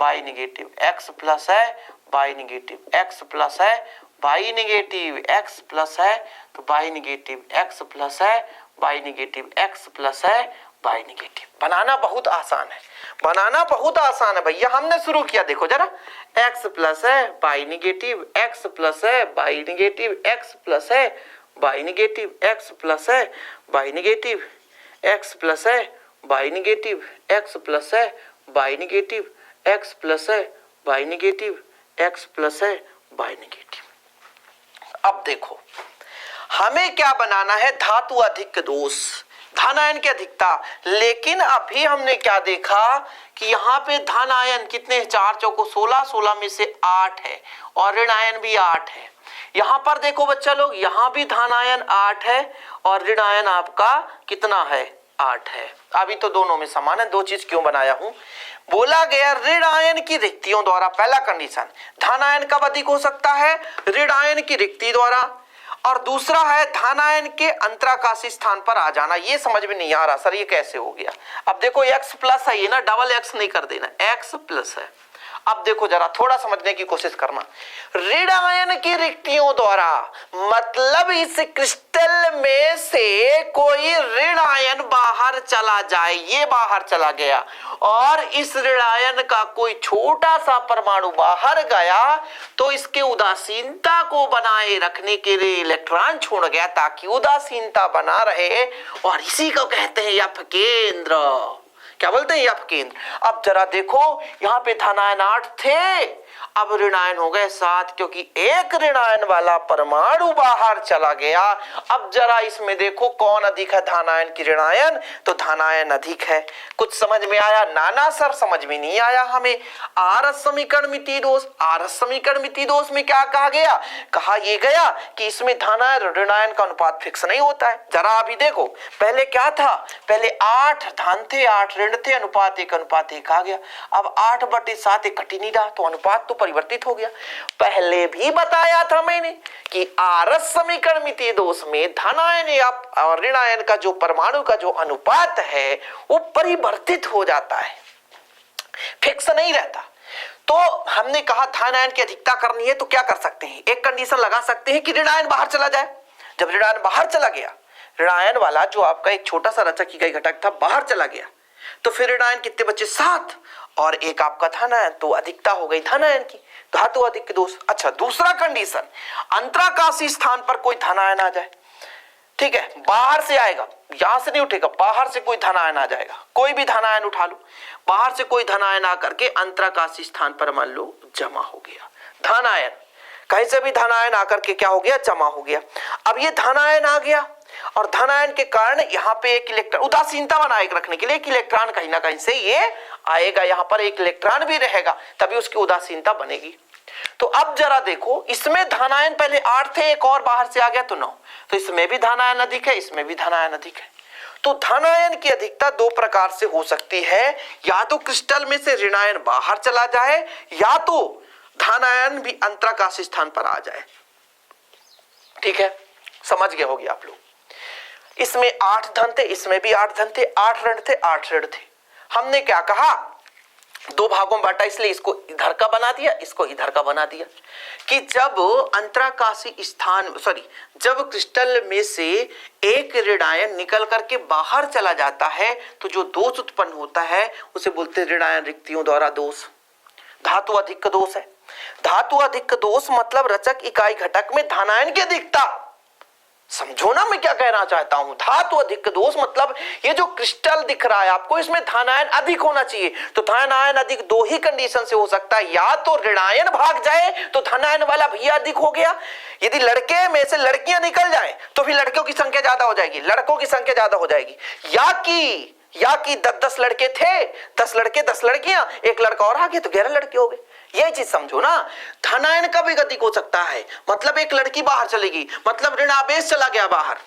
y निगेटिव, x प्लस है y निगेटिव, x प्लस है y निगेटिव, x प्लस है तो y निगेटिव, x प्लस है y निगेटिव, x प्लस है y निगेटिव। बनाना बहुत आसान है, बनाना बहुत आसान है भैया, हमने शुरू किया। देखो जरा, x प्लस है y निगेटिव, x प्लस है y निगेटिव, x प्लस है y निगेटिव, x प्लस है y निगेटिव, x प्लस है y निगेटिव, x प्लस है y निगेटिव, x प्लस है y निगेटिव, x प्लस है y निगेटिव। अब देखो हमें क्या बनाना है, धातु अधिक दोष, धन आयन की अधिकता। लेकिन अभी हमने क्या देखा कि यहाँ पे धन आयन कितने, 4 चौको 16, 16 में से 8 है और ऋण आयन भी 8 है। यहाँ पर देखो बच्चा लोग, यहाँ भी धन आयन 8 है और ऋण आयन आपका कितना है, 8 है। अभी तो दोनों में समान है, दो चीज क्यों बनाया हूं, बोला गया ऋण आयन की रिक्तियों द्वारा। पहला कंडीशन, धन आयन कब अधिक हो सकता है, ऋण आयन की रिक्ति द्वारा। और दूसरा है धन आयन के अंतराकाशी स्थान पर आ जाना। ये समझ में नहीं आ रहा सर, ये कैसे हो गया। अब देखो x प्लस है, ये ना डबल x नहीं कर देना, x प्लस है। अब देखो जरा थोड़ा समझने की कोशिश करना, ऋण आयन की रिक्तियों द्वारा मतलब इस क्रिस्टल में से कोई ऋण आयन बाहर चला जाए, ये बाहर चला गया और इस ऋण आयन का कोई छोटा सा परमाणु बाहर गया तो इसके उदासीनता को बनाए रखने के लिए इलेक्ट्रॉन छोड़ गया ताकि उदासीनता बना रहे, और इसी को कहते हैं यफ केंद्र। क्या बोलते हैं, यफ केंद्र। अब जरा देखो यहाँ पे धनायन 8 थे, अब ऋणायन हो गए 7, क्योंकि एक ऋणायन वाला परमाणु बाहर चला गया। अब जरा इसमें देखो कौन अधिक है, धनायन की ऋणायन, तो धनायन अधिक है। कुछ समझ में आया? नाना सर समझ में नहीं आया हमें। आरस समीकरण मिति दोष, आरस समीकरण मिति दोष में क्या कहा गया, कहा ये गया कि इसमें धनायन ऋणायन का अनुपात फिक्स नहीं होता है। जरा अभी देखो, पहले क्या था, पहले 8 धन थे 8 ऋण थे, अनुपात 1:1 आ गया। अब 8/7 कट ही नहीं रहा तो अनुपात तो परिवर्तित हो गया। पहले भी बताया था मैंने कि आरस समीकरण मिति दोष में धनायन या ऋणायन का जो परमाणु का जो अनुपात है वो परिवर्तित हो जाता है, फिक्स नहीं रहता। तो हमने कहा धन आयन की अधिकता करनी है तो क्या कर सकते हैं, एक कंडीशन लगा सकते हैं कि ऋण आयन बाहर चला जाए। जब ऋण आयन बाहर चला गया, ऋण आयन वाला जो आपका एक छोटा सा रचक इकाई घटक था बाहर चला गया, तो फिर ऋण आयन कितने बचे, 7 और एक आपका धन आयन, तो अधिकता हो गई धन आयन की, धातु अधिक दोष। अच्छा, दूसरा कंडीशन, अंतराकाशी स्थान पर कोई धन आयन आ जाए। ठीक है, बाहर से आएगा, यहां से नहीं उठेगा, बाहर से कोई धन आयन आ जाएगा, कोई भी धन आयन उठा लो, बाहर से कोई धन आयन आकर के अंतराकाशी स्थान पर मान लो जमा हो गया। धन आयन कहीं से भी धन आयन आकर के क्या हो गया, जमा हो गया। अब ये धन आयन आ गया और धन आयन के कारण यहाँ पे एक इलेक्ट्रॉन, उदासीनता बनाए रखने के लिए एक इलेक्ट्रॉन कहीं ना कहीं से ये आएगा, यहाँ पर एक इलेक्ट्रॉन भी रहेगा, तभी उसकी उदासीनता बनेगी। तो अब जरा देखो, इसमें धन आयन पहले 8 थे, एक और बाहर से आ गया तो 9, तो इसमें भी धन आयन अधिक है, इसमें भी धन आयन अधिक है। तो धन आयन की अधिकता दो प्रकार से हो सकती है, या तो क्रिस्टल में से ऋण आयन बाहर चला जाए, या तो धन आयन भी अंतराकाशी स्थान पर आ जाए। ठीक है, समझ गए होगे आप लोग। इसमें 8 धन थे, इसमें भी 8 धन थे, 8 ऋण थे, 8 ऋण थे। हमने क्या कहा, 2 भागों में बांटा, इसलिए इसको इधर का बना दिया, इसको इधर का बना दिया, कि जब अंतराकाशी स्थान जब क्रिस्टल में से एक ऋण आयन निकल करके बाहर चला जाता है तो जो दोष उत्पन्न होता है उसे बोलते हैं ऋण आयन रिक्तियों द्वारा दोष, धातु अधिक दोष है। धातु अधिक दोष मतलब रचक इकाई घटक में धन आयन की अधिकता। समझो ना मैं क्या कहना चाहता हूं, धातु अधिक दोष मतलब ये जो क्रिस्टल दिख रहा है आपको, इसमें धन आयन अधिक होना चाहिए। तो धन आयन अधिक 2 ही कंडीशन से हो सकता है, या तो ऋण आयन भाग जाए तो धन आयन वाला भैया अधिक हो गया, यदि लड़के में से लड़कियां निकल जाए तो फिर लड़कियों की संख्या ज्यादा हो जाएगी, लड़कों की संख्या ज्यादा हो जाएगी, या कि 10 लड़के थे, 10 लड़के 10 लड़कियां, एक लड़का और आ गया तो 11 लड़के हो गए। यही चीज समझो ना, धन आयन कब एक अधिक हो सकता है, मतलब एक लड़की बाहर चलेगी, मतलब ऋण आवेश चला गया बाहर।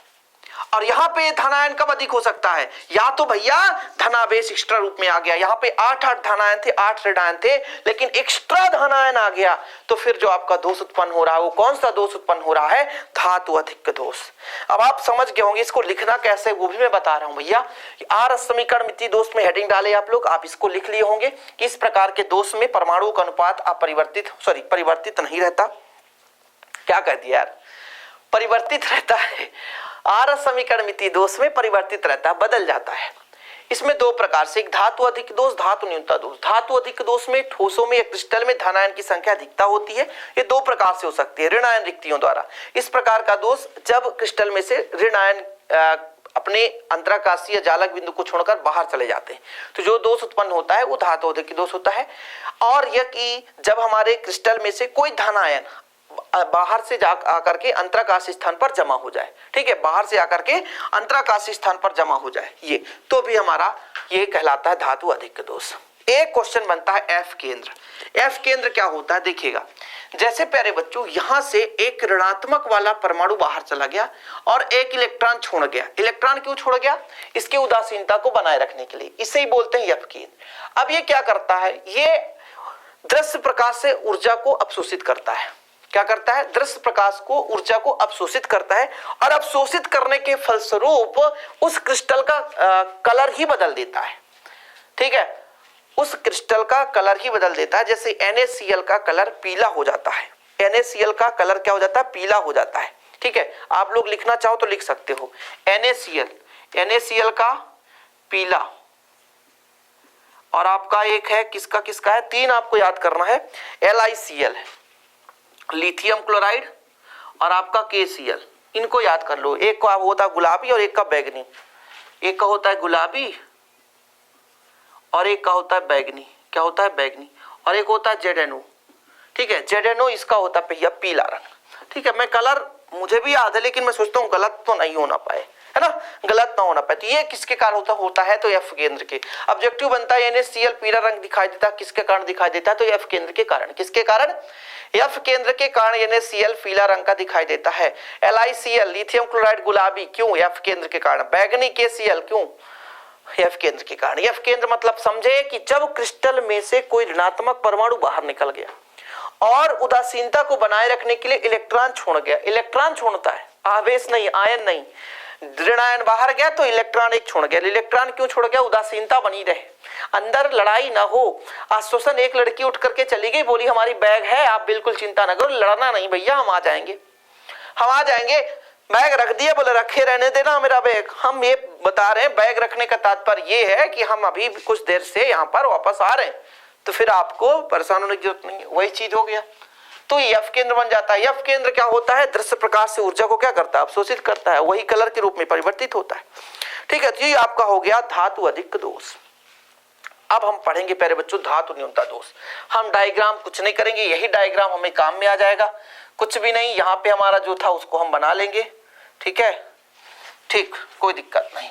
और यहाँ पे धन आयन कब अधिक हो सकता है, या तो भैया धनावेश एक्स्ट्रा रूप में आ गया, यहाँ पे 8 धन आयन थे, 8 ऋण आयन थे, लेकिन एक्स्ट्रा धन आयन आ गया, तो फिर जो आपका दोष उत्पन्न हो रहा है वो कौन सा दोष उत्पन्न हो रहा है, धातु अधिक दोष। अब आप समझ गए होंगे इसको लिखना कैसे, वो भी मैं बता रहा हूं भैया। आर समीकरण मिति दोष में हेडिंग डाले आप लोग, आप इसको लिख लिए होंगे कि इस प्रकार के दोष में परमाणु का अनुपात परिवर्तित नहीं रहता। क्या कर दिया यार, परिवर्तित रहता है। आर समीकरण मिति दोष में परिवर्तित रहता है, बदल जाता है। इसमें 2 प्रकार से, एक धातु अधिक दोष, धातु न्यूनता दोष। धातु अधिक दोष में ठोसों में या क्रिस्टल में धन आयन की संख्या अधिकता होती है, ये 2 प्रकार से हो सकती है, ऋण आयन रिक्तियों द्वारा। इस प्रकार का दोष जब क्रिस्टल में से ऋण आयन अपने अंतराकाशीय या जालक बिंदु को छोड़कर बाहर चले जाते हैं, तो जो दोष उत्पन्न होता है वो धातु अधिक दोष होता है। और यह कि जब हमारे क्रिस्टल में से कोई धन आयन बाहर से जा आकर के अंतराकाशी स्थान पर जमा हो जाए, ठीक है, बाहर से आकर के अंतराकाशी स्थान पर जमा हो जाए, ये तो भी हमारा ये कहलाता है धातु अधिक दोष। एक क्वेश्चन बनता है एफ केंद्र। एफ केंद्र क्या होता है देखिएगा, जैसे प्यारे बच्चों यहां से एक ऋणात्मक वाला परमाणु बाहर चला गया और एक इलेक्ट्रॉन छोड़ गया। इलेक्ट्रॉन क्यों छोड़ गया, इसके उदासीनता को बनाए रखने के लिए, इसे ही बोलते हैं एफ केंद्र। अब ये क्या करता है, ये दृश्य प्रकाश से ऊर्जा को अवशोषित करता है। क्या करता है, दृश्य प्रकाश को ऊर्जा को अवशोषित करता है, और अवशोषित करने के फलस्वरूप उस क्रिस्टल का कलर ही बदल देता है। ठीक है, उस क्रिस्टल का कलर ही बदल देता है। जैसे NaCl का कलर पीला हो जाता है, NaCl का कलर क्या हो जाता है, पीला हो जाता है। ठीक है, आप लोग लिखना चाहो तो लिख सकते हो, NaCl का पीला, और आपका एक है किसका किसका है, 3 आपको याद करना है, LiCl लिथियम क्लोराइड, और आपका KCl, इनको याद कर लो। एक का होता है गुलाबी और एक का बैगनी, एक का होता है गुलाबी और एक का होता है बैगनी। क्या होता है, बैगनी, और एक होता है ZNO। ठीक है, ZNO इसका होता है भैया पीला रंग। ठीक है, मैं कलर मुझे भी याद है, लेकिन मैं सोचता हूँ गलत तो नहीं होना पाए, है ना, गलत ना होना पाए। तो ये किसके कारण होता है तो एफ केंद्र के। ऑब्जेक्टिव बनता है NaCl पीला रंग दिखाई देता है, किसके कारण दिखाई देता है तो एफ केंद्र के कारण। किसके कारण, एफ केंद्र के कारण NaCl पीला रंग का दिखाई देता है। LiCl लिथियम क्लोराइड गुलाबी, क्यों, एफ केंद्र के कारण। बैगनी KCl, क्यों, एफ केंद्र के कारण। एफ केंद्र मतलब समझे कि जब क्रिस्टल में से कोई ऋणात्मक परमाणु बाहर निकल गया और उदासीनता को बनाए रखने के लिए इलेक्ट्रॉन छोड़ गया। इलेक्ट्रॉन छोड़ता है, आवेश नहीं, आयन नहीं, ऋण आयन बाहर गया तो इलेक्ट्रॉन एक छोड़ गया। इलेक्ट्रॉन क्यों छोड़ गया? उदासीनता बनी रहे, अंदर लड़ाई ना हो। आश्वासन, एक लड़की उठ करके चली गई, बोली हमारी बैग है, आप बिल्कुल चिंता ना करो, लड़ना नहीं भैया, हम आ जाएंगे, हम आ जाएंगे। बैग रख दिया, बोले रखे रहने देना मेरा बैग। हम ये बता रहे हैं, बैग रखने का तात्पर्य ये है कि हम अभी कुछ देर से यहाँ पर वापस आ रहे हैं, तो फिर आपको परेशान होने की जरूरत नहीं है। वही चीज हो गया, तो यफ केंद्र बन जाता है। यफ केंद्र क्या होता है? दृश्य प्रकाश से ऊर्जा को क्या करता है? अवशोषित करता है, वही कलर के रूप में परिवर्तित होता है। ठीक है, तो ये आपका हो गया धातु अधिक दोष। अब हम पढ़ेंगे प्यारे बच्चों धातु न्यूनता दोष। हम डायग्राम कुछ नहीं करेंगे, यही डायग्राम हमें काम में आ जाएगा, कुछ भी नहीं। यहाँ पे हमारा जो था उसको हम बना लेंगे, ठीक है, ठीक, कोई दिक्कत नहीं।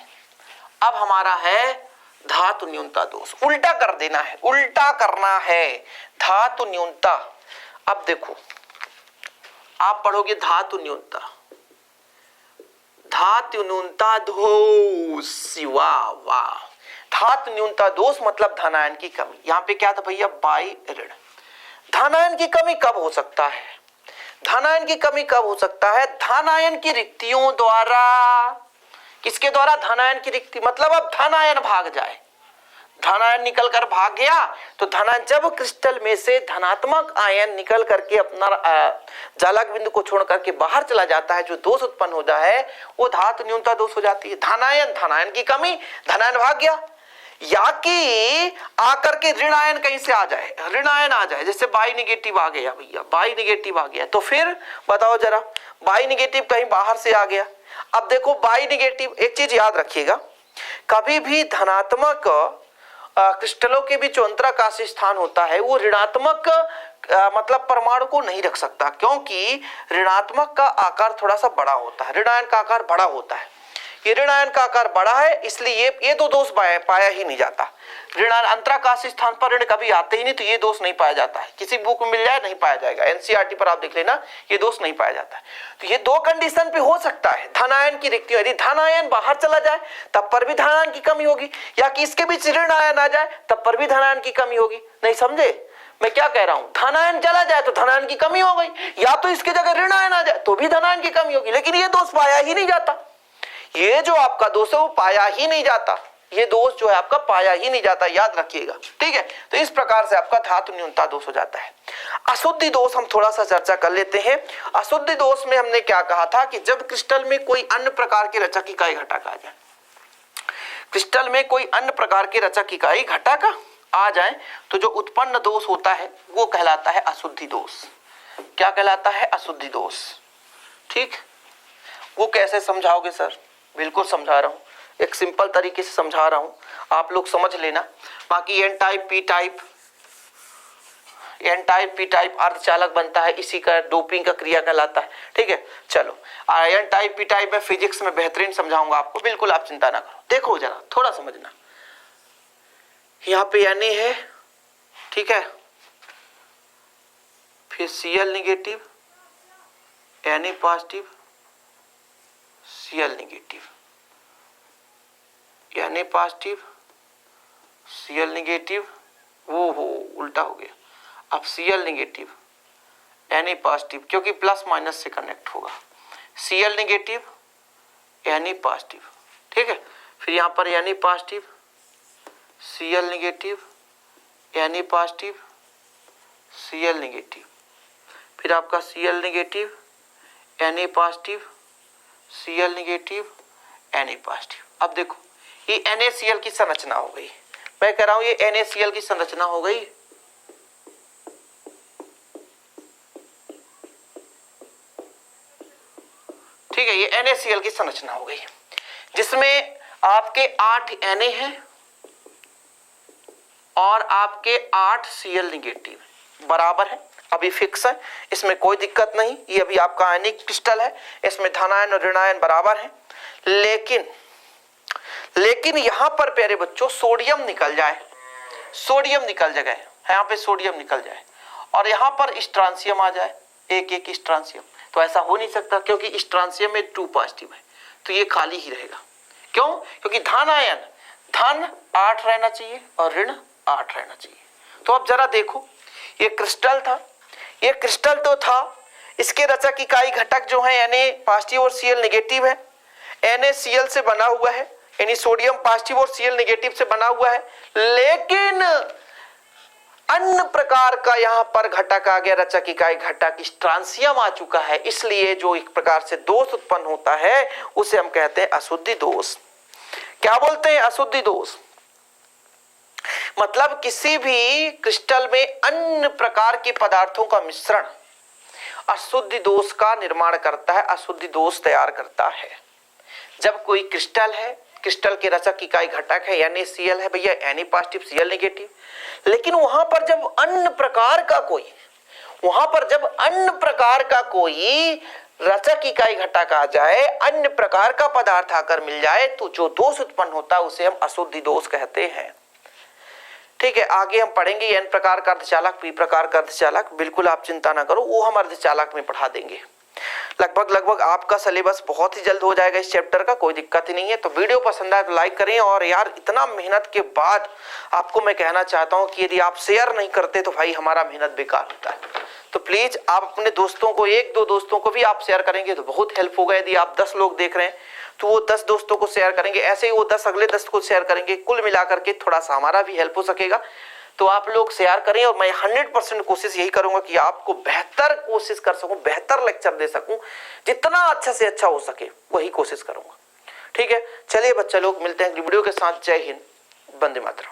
अब हमारा है धातु न्यूनता दोष, उल्टा कर देना है, उल्टा करना है धातु न्यूनता। अब देखो, आप पढ़ोगे धातु न्यूनता, धातु न्यूनता दोष, वाह वाह। धातु न्यूनता दोष मतलब धनायन की कमी। यहाँ पे क्या था भैया? बाई ऋण। धनायन की कमी कब हो सकता है? धनायन की कमी कब हो सकता है? धनायन की रिक्तियों द्वारा। किसके द्वारा? धनायन की रिक्ति, मतलब अब धनायन भाग जाए, धनायन निकल कर भाग गया तो धनायन, जब क्रिस्टल में से धनात्मक आयन निकल करके अपना जालक बिंदु को छोड़ करके बाहर चला जाता है, जो दोष उत्पन्न होता है वो धातु न्यूनता दोष हो जाती है। धनायन, धनायन की कमी, धनायन भाग गया, या कि आकर के ऋण आयन कहीं से आ जाए, ऋण आयन आ जाए, जैसे बाई निगेटिव आ गया भैया, बाई निगेटिव आ गया, तो फिर बताओ जरा, बाई निगेटिव कहीं बाहर से आ गया। अब देखो बाई निगेटिव, एक चीज याद रखिएगा, कभी भी धनात्मक क्रिस्टलों के बीच अंतराकाशी स्थान होता है वो ऋणात्मक मतलब परमाणु को नहीं रख सकता, क्योंकि ऋणात्मक का आकार थोड़ा सा बड़ा होता है, ऋण आयन का आकार बड़ा होता है। ये ऋण आयन का आकार बड़ा है, इसलिए ये दो दोष पाया ही नहीं जाता। ऋण अंतराकाशी स्थान पर ऋण कभी आते ही नहीं, तो ये दोष नहीं पाया जाता है। किसी बुक में मिल जाए नहीं पाया जाएगा, एनसीईआरटी पर आप देख लेना, ये दोष नहीं पाया जाता है। तो ये दो कंडीशन पे हो सकता है धनायन की रिक्ति, यदि धनायन बाहर चला जाए तब पर भी धनायन की कमी होगी, या कि इसके बीच ऋण आयन आ जाए तब पर भी धनायन की कमी होगी। नहीं समझे मैं क्या कह रहा हूं? धनायन चला जाए तो धनायन की कमी हो गई, या तो इसके जगह ऋण आयन आ जाए तो भी धनायन की कमी होगी, लेकिन ये दोष पाया ही नहीं जाता। ये जो आपका दोष है वो पाया ही नहीं जाता, ये दोष जो है आपका पाया ही नहीं जाता, याद रखिएगा, ठीक है। तो इस प्रकार से आपका धातु न्यूनता दोष हो जाता है। अशुद्धि दोष हम थोड़ा सा चर्चा कर लेते हैं। अशुद्धि दोष में हमने क्या कहा था कि जब क्रिस्टल में कोई अन्य प्रकार की रचक इकाई घटक आ जाए, क्रिस्टल में कोई अन्य प्रकार की रचक इकाई घटक आ जाए तो जो उत्पन्न दोष होता है वो कहलाता है अशुद्धि दोष। क्या कहलाता है? अशुद्धि दोष। ठीक, वो कैसे समझाओगे सर? बिल्कुल समझा रहा हूं, एक सिंपल तरीके से समझा रहा हूं, आप लोग समझ लेना। बाकी N type P type, N type P type अर्धचालक बनता है, इसी का डोपिंग का क्रिया कहलाता है, ठीक है। चलो एन टाइप पी टाइप में फिजिक्स में बेहतरीन समझाऊंगा आपको, बिल्कुल आप चिंता ना करो। देखो जरा थोड़ा समझना, यहाँ पे एन ए है, ठीक है, फिर Cl negative, Na positive, Cl negative, Na positive, Cl negative, वो हो उल्टा हो गया, अब Cl निगेटिव, Na पॉजिटिव, क्योंकि प्लस माइनस से कनेक्ट होगा, Cl निगेटिव, Na पॉजिटिव, ठीक है। फिर यहाँ पर Na positive, Cl negative, Na positive, Cl negative, फिर आपका Cl negative, Na positive, Cl negative, Na positive. अब देखो ये NaCl की संरचना हो गई, मैं कह रहा हूं ये NaCl की संरचना हो गई। ठीक है, ये NaCl की संरचना हो गई, जिसमें आपके 8 Na हैं और आपके 8 Cl निगेटिव बराबर है, अभी फिक्स है, इसमें कोई दिक्कत नहीं। ये अभी आपका आयनिक क्रिस्टल है, इसमें धनायन और ऋणायन बराबर है। लेकिन यहां पर प्यारे बच्चों सोडियम निकल जाए, सोडियम निकल जाए, यहाँ पे सोडियम निकल जाए और यहाँ पर स्ट्रांसियम आ जाए, एक एक स्ट्रांसियम, तो ऐसा हो नहीं सकता, क्योंकि स्ट्रांसियम में 2 पॉजिटिव है, तो ये खाली ही रहेगा। क्यों? क्योंकि धनायन धन 8 रहना चाहिए और ऋण 8 रहना चाहिए। तो अब जरा देखो, ये क्रिस्टल था, ये क्रिस्टल तो था, इसके रचक इकाई घटक जो है Na पॉजिटिव और Cl निगेटिव है। NaCl से बना हुआ है, यानी सोडियम पॉजिटिव और Cl नेगेटिव से बना हुआ है, लेकिन अन्य प्रकार का यहां पर घटक आ गया, रचक इकाई घटक स्ट्रांसियम आ चुका है, इसलिए जो एक प्रकार से दोष उत्पन्न होता है उसे हम कहते हैं अशुद्धि दोष। क्या बोलते हैं? अशुद्धि दोष। मतलब किसी भी क्रिस्टल में अन्य प्रकार के पदार्थों का मिश्रण अशुद्धि दोष का निर्माण करता है, अशुद्धि दोष तैयार करता है। जब कोई क्रिस्टल है, क्रिस्टल के रचक इकाई घटक है NaCl है भैया, Na पॉजिटिव Cl नेगेटिव, लेकिन वहां पर जब अन्य प्रकार का कोई रचक इकाई घटक आ जाए, अन्य प्रकार का पदार्थ आकर मिल जाए, तो जो दोष उत्पन्न होता है उसे हम अशुद्धि दोष कहते हैं। ठीक है, आगे हम पढ़ेंगे N प्रकार का अर्धचालक, P प्रकार का अर्धचालक, बिल्कुल आप चिंता ना करो, वो हम अर्धचालक में पढ़ा देंगे। लगभग आपका सिलेबस बहुत ही जल्द हो जाएगा इस चैप्टर का, कोई दिक्कत ही नहीं है। तो वीडियो पसंद आए तो लाइक करें, और यार इतना मेहनत के बाद आपको मैं कहना चाहता हूं कि यदि आप शेयर नहीं करते तो भाई हमारा मेहनत बेकार होता है। तो प्लीज आप अपने दोस्तों को, 1-2 दोस्तों को भी आप शेयर करेंगे तो बहुत हेल्प होगा। यदि आप 10 लोग देख रहे हैं तो वो 10 दोस्तों को शेयर करेंगे, ऐसे ही वो 10 अगले 10 को शेयर करेंगे, कुल मिलाकर के थोड़ा सा हमारा भी हेल्प हो सकेगा। तो आप लोग शेयर करें, और मैं 100% कोशिश यही करूंगा कि आपको बेहतर कोशिश कर सकूं, बेहतर लेक्चर दे सकूं, जितना अच्छा से अच्छा हो सके वही कोशिश करूंगा। ठीक है, चलिए बच्चा लोग, मिलते हैं वीडियो के साथ। जय हिंद, वंदे मातरम।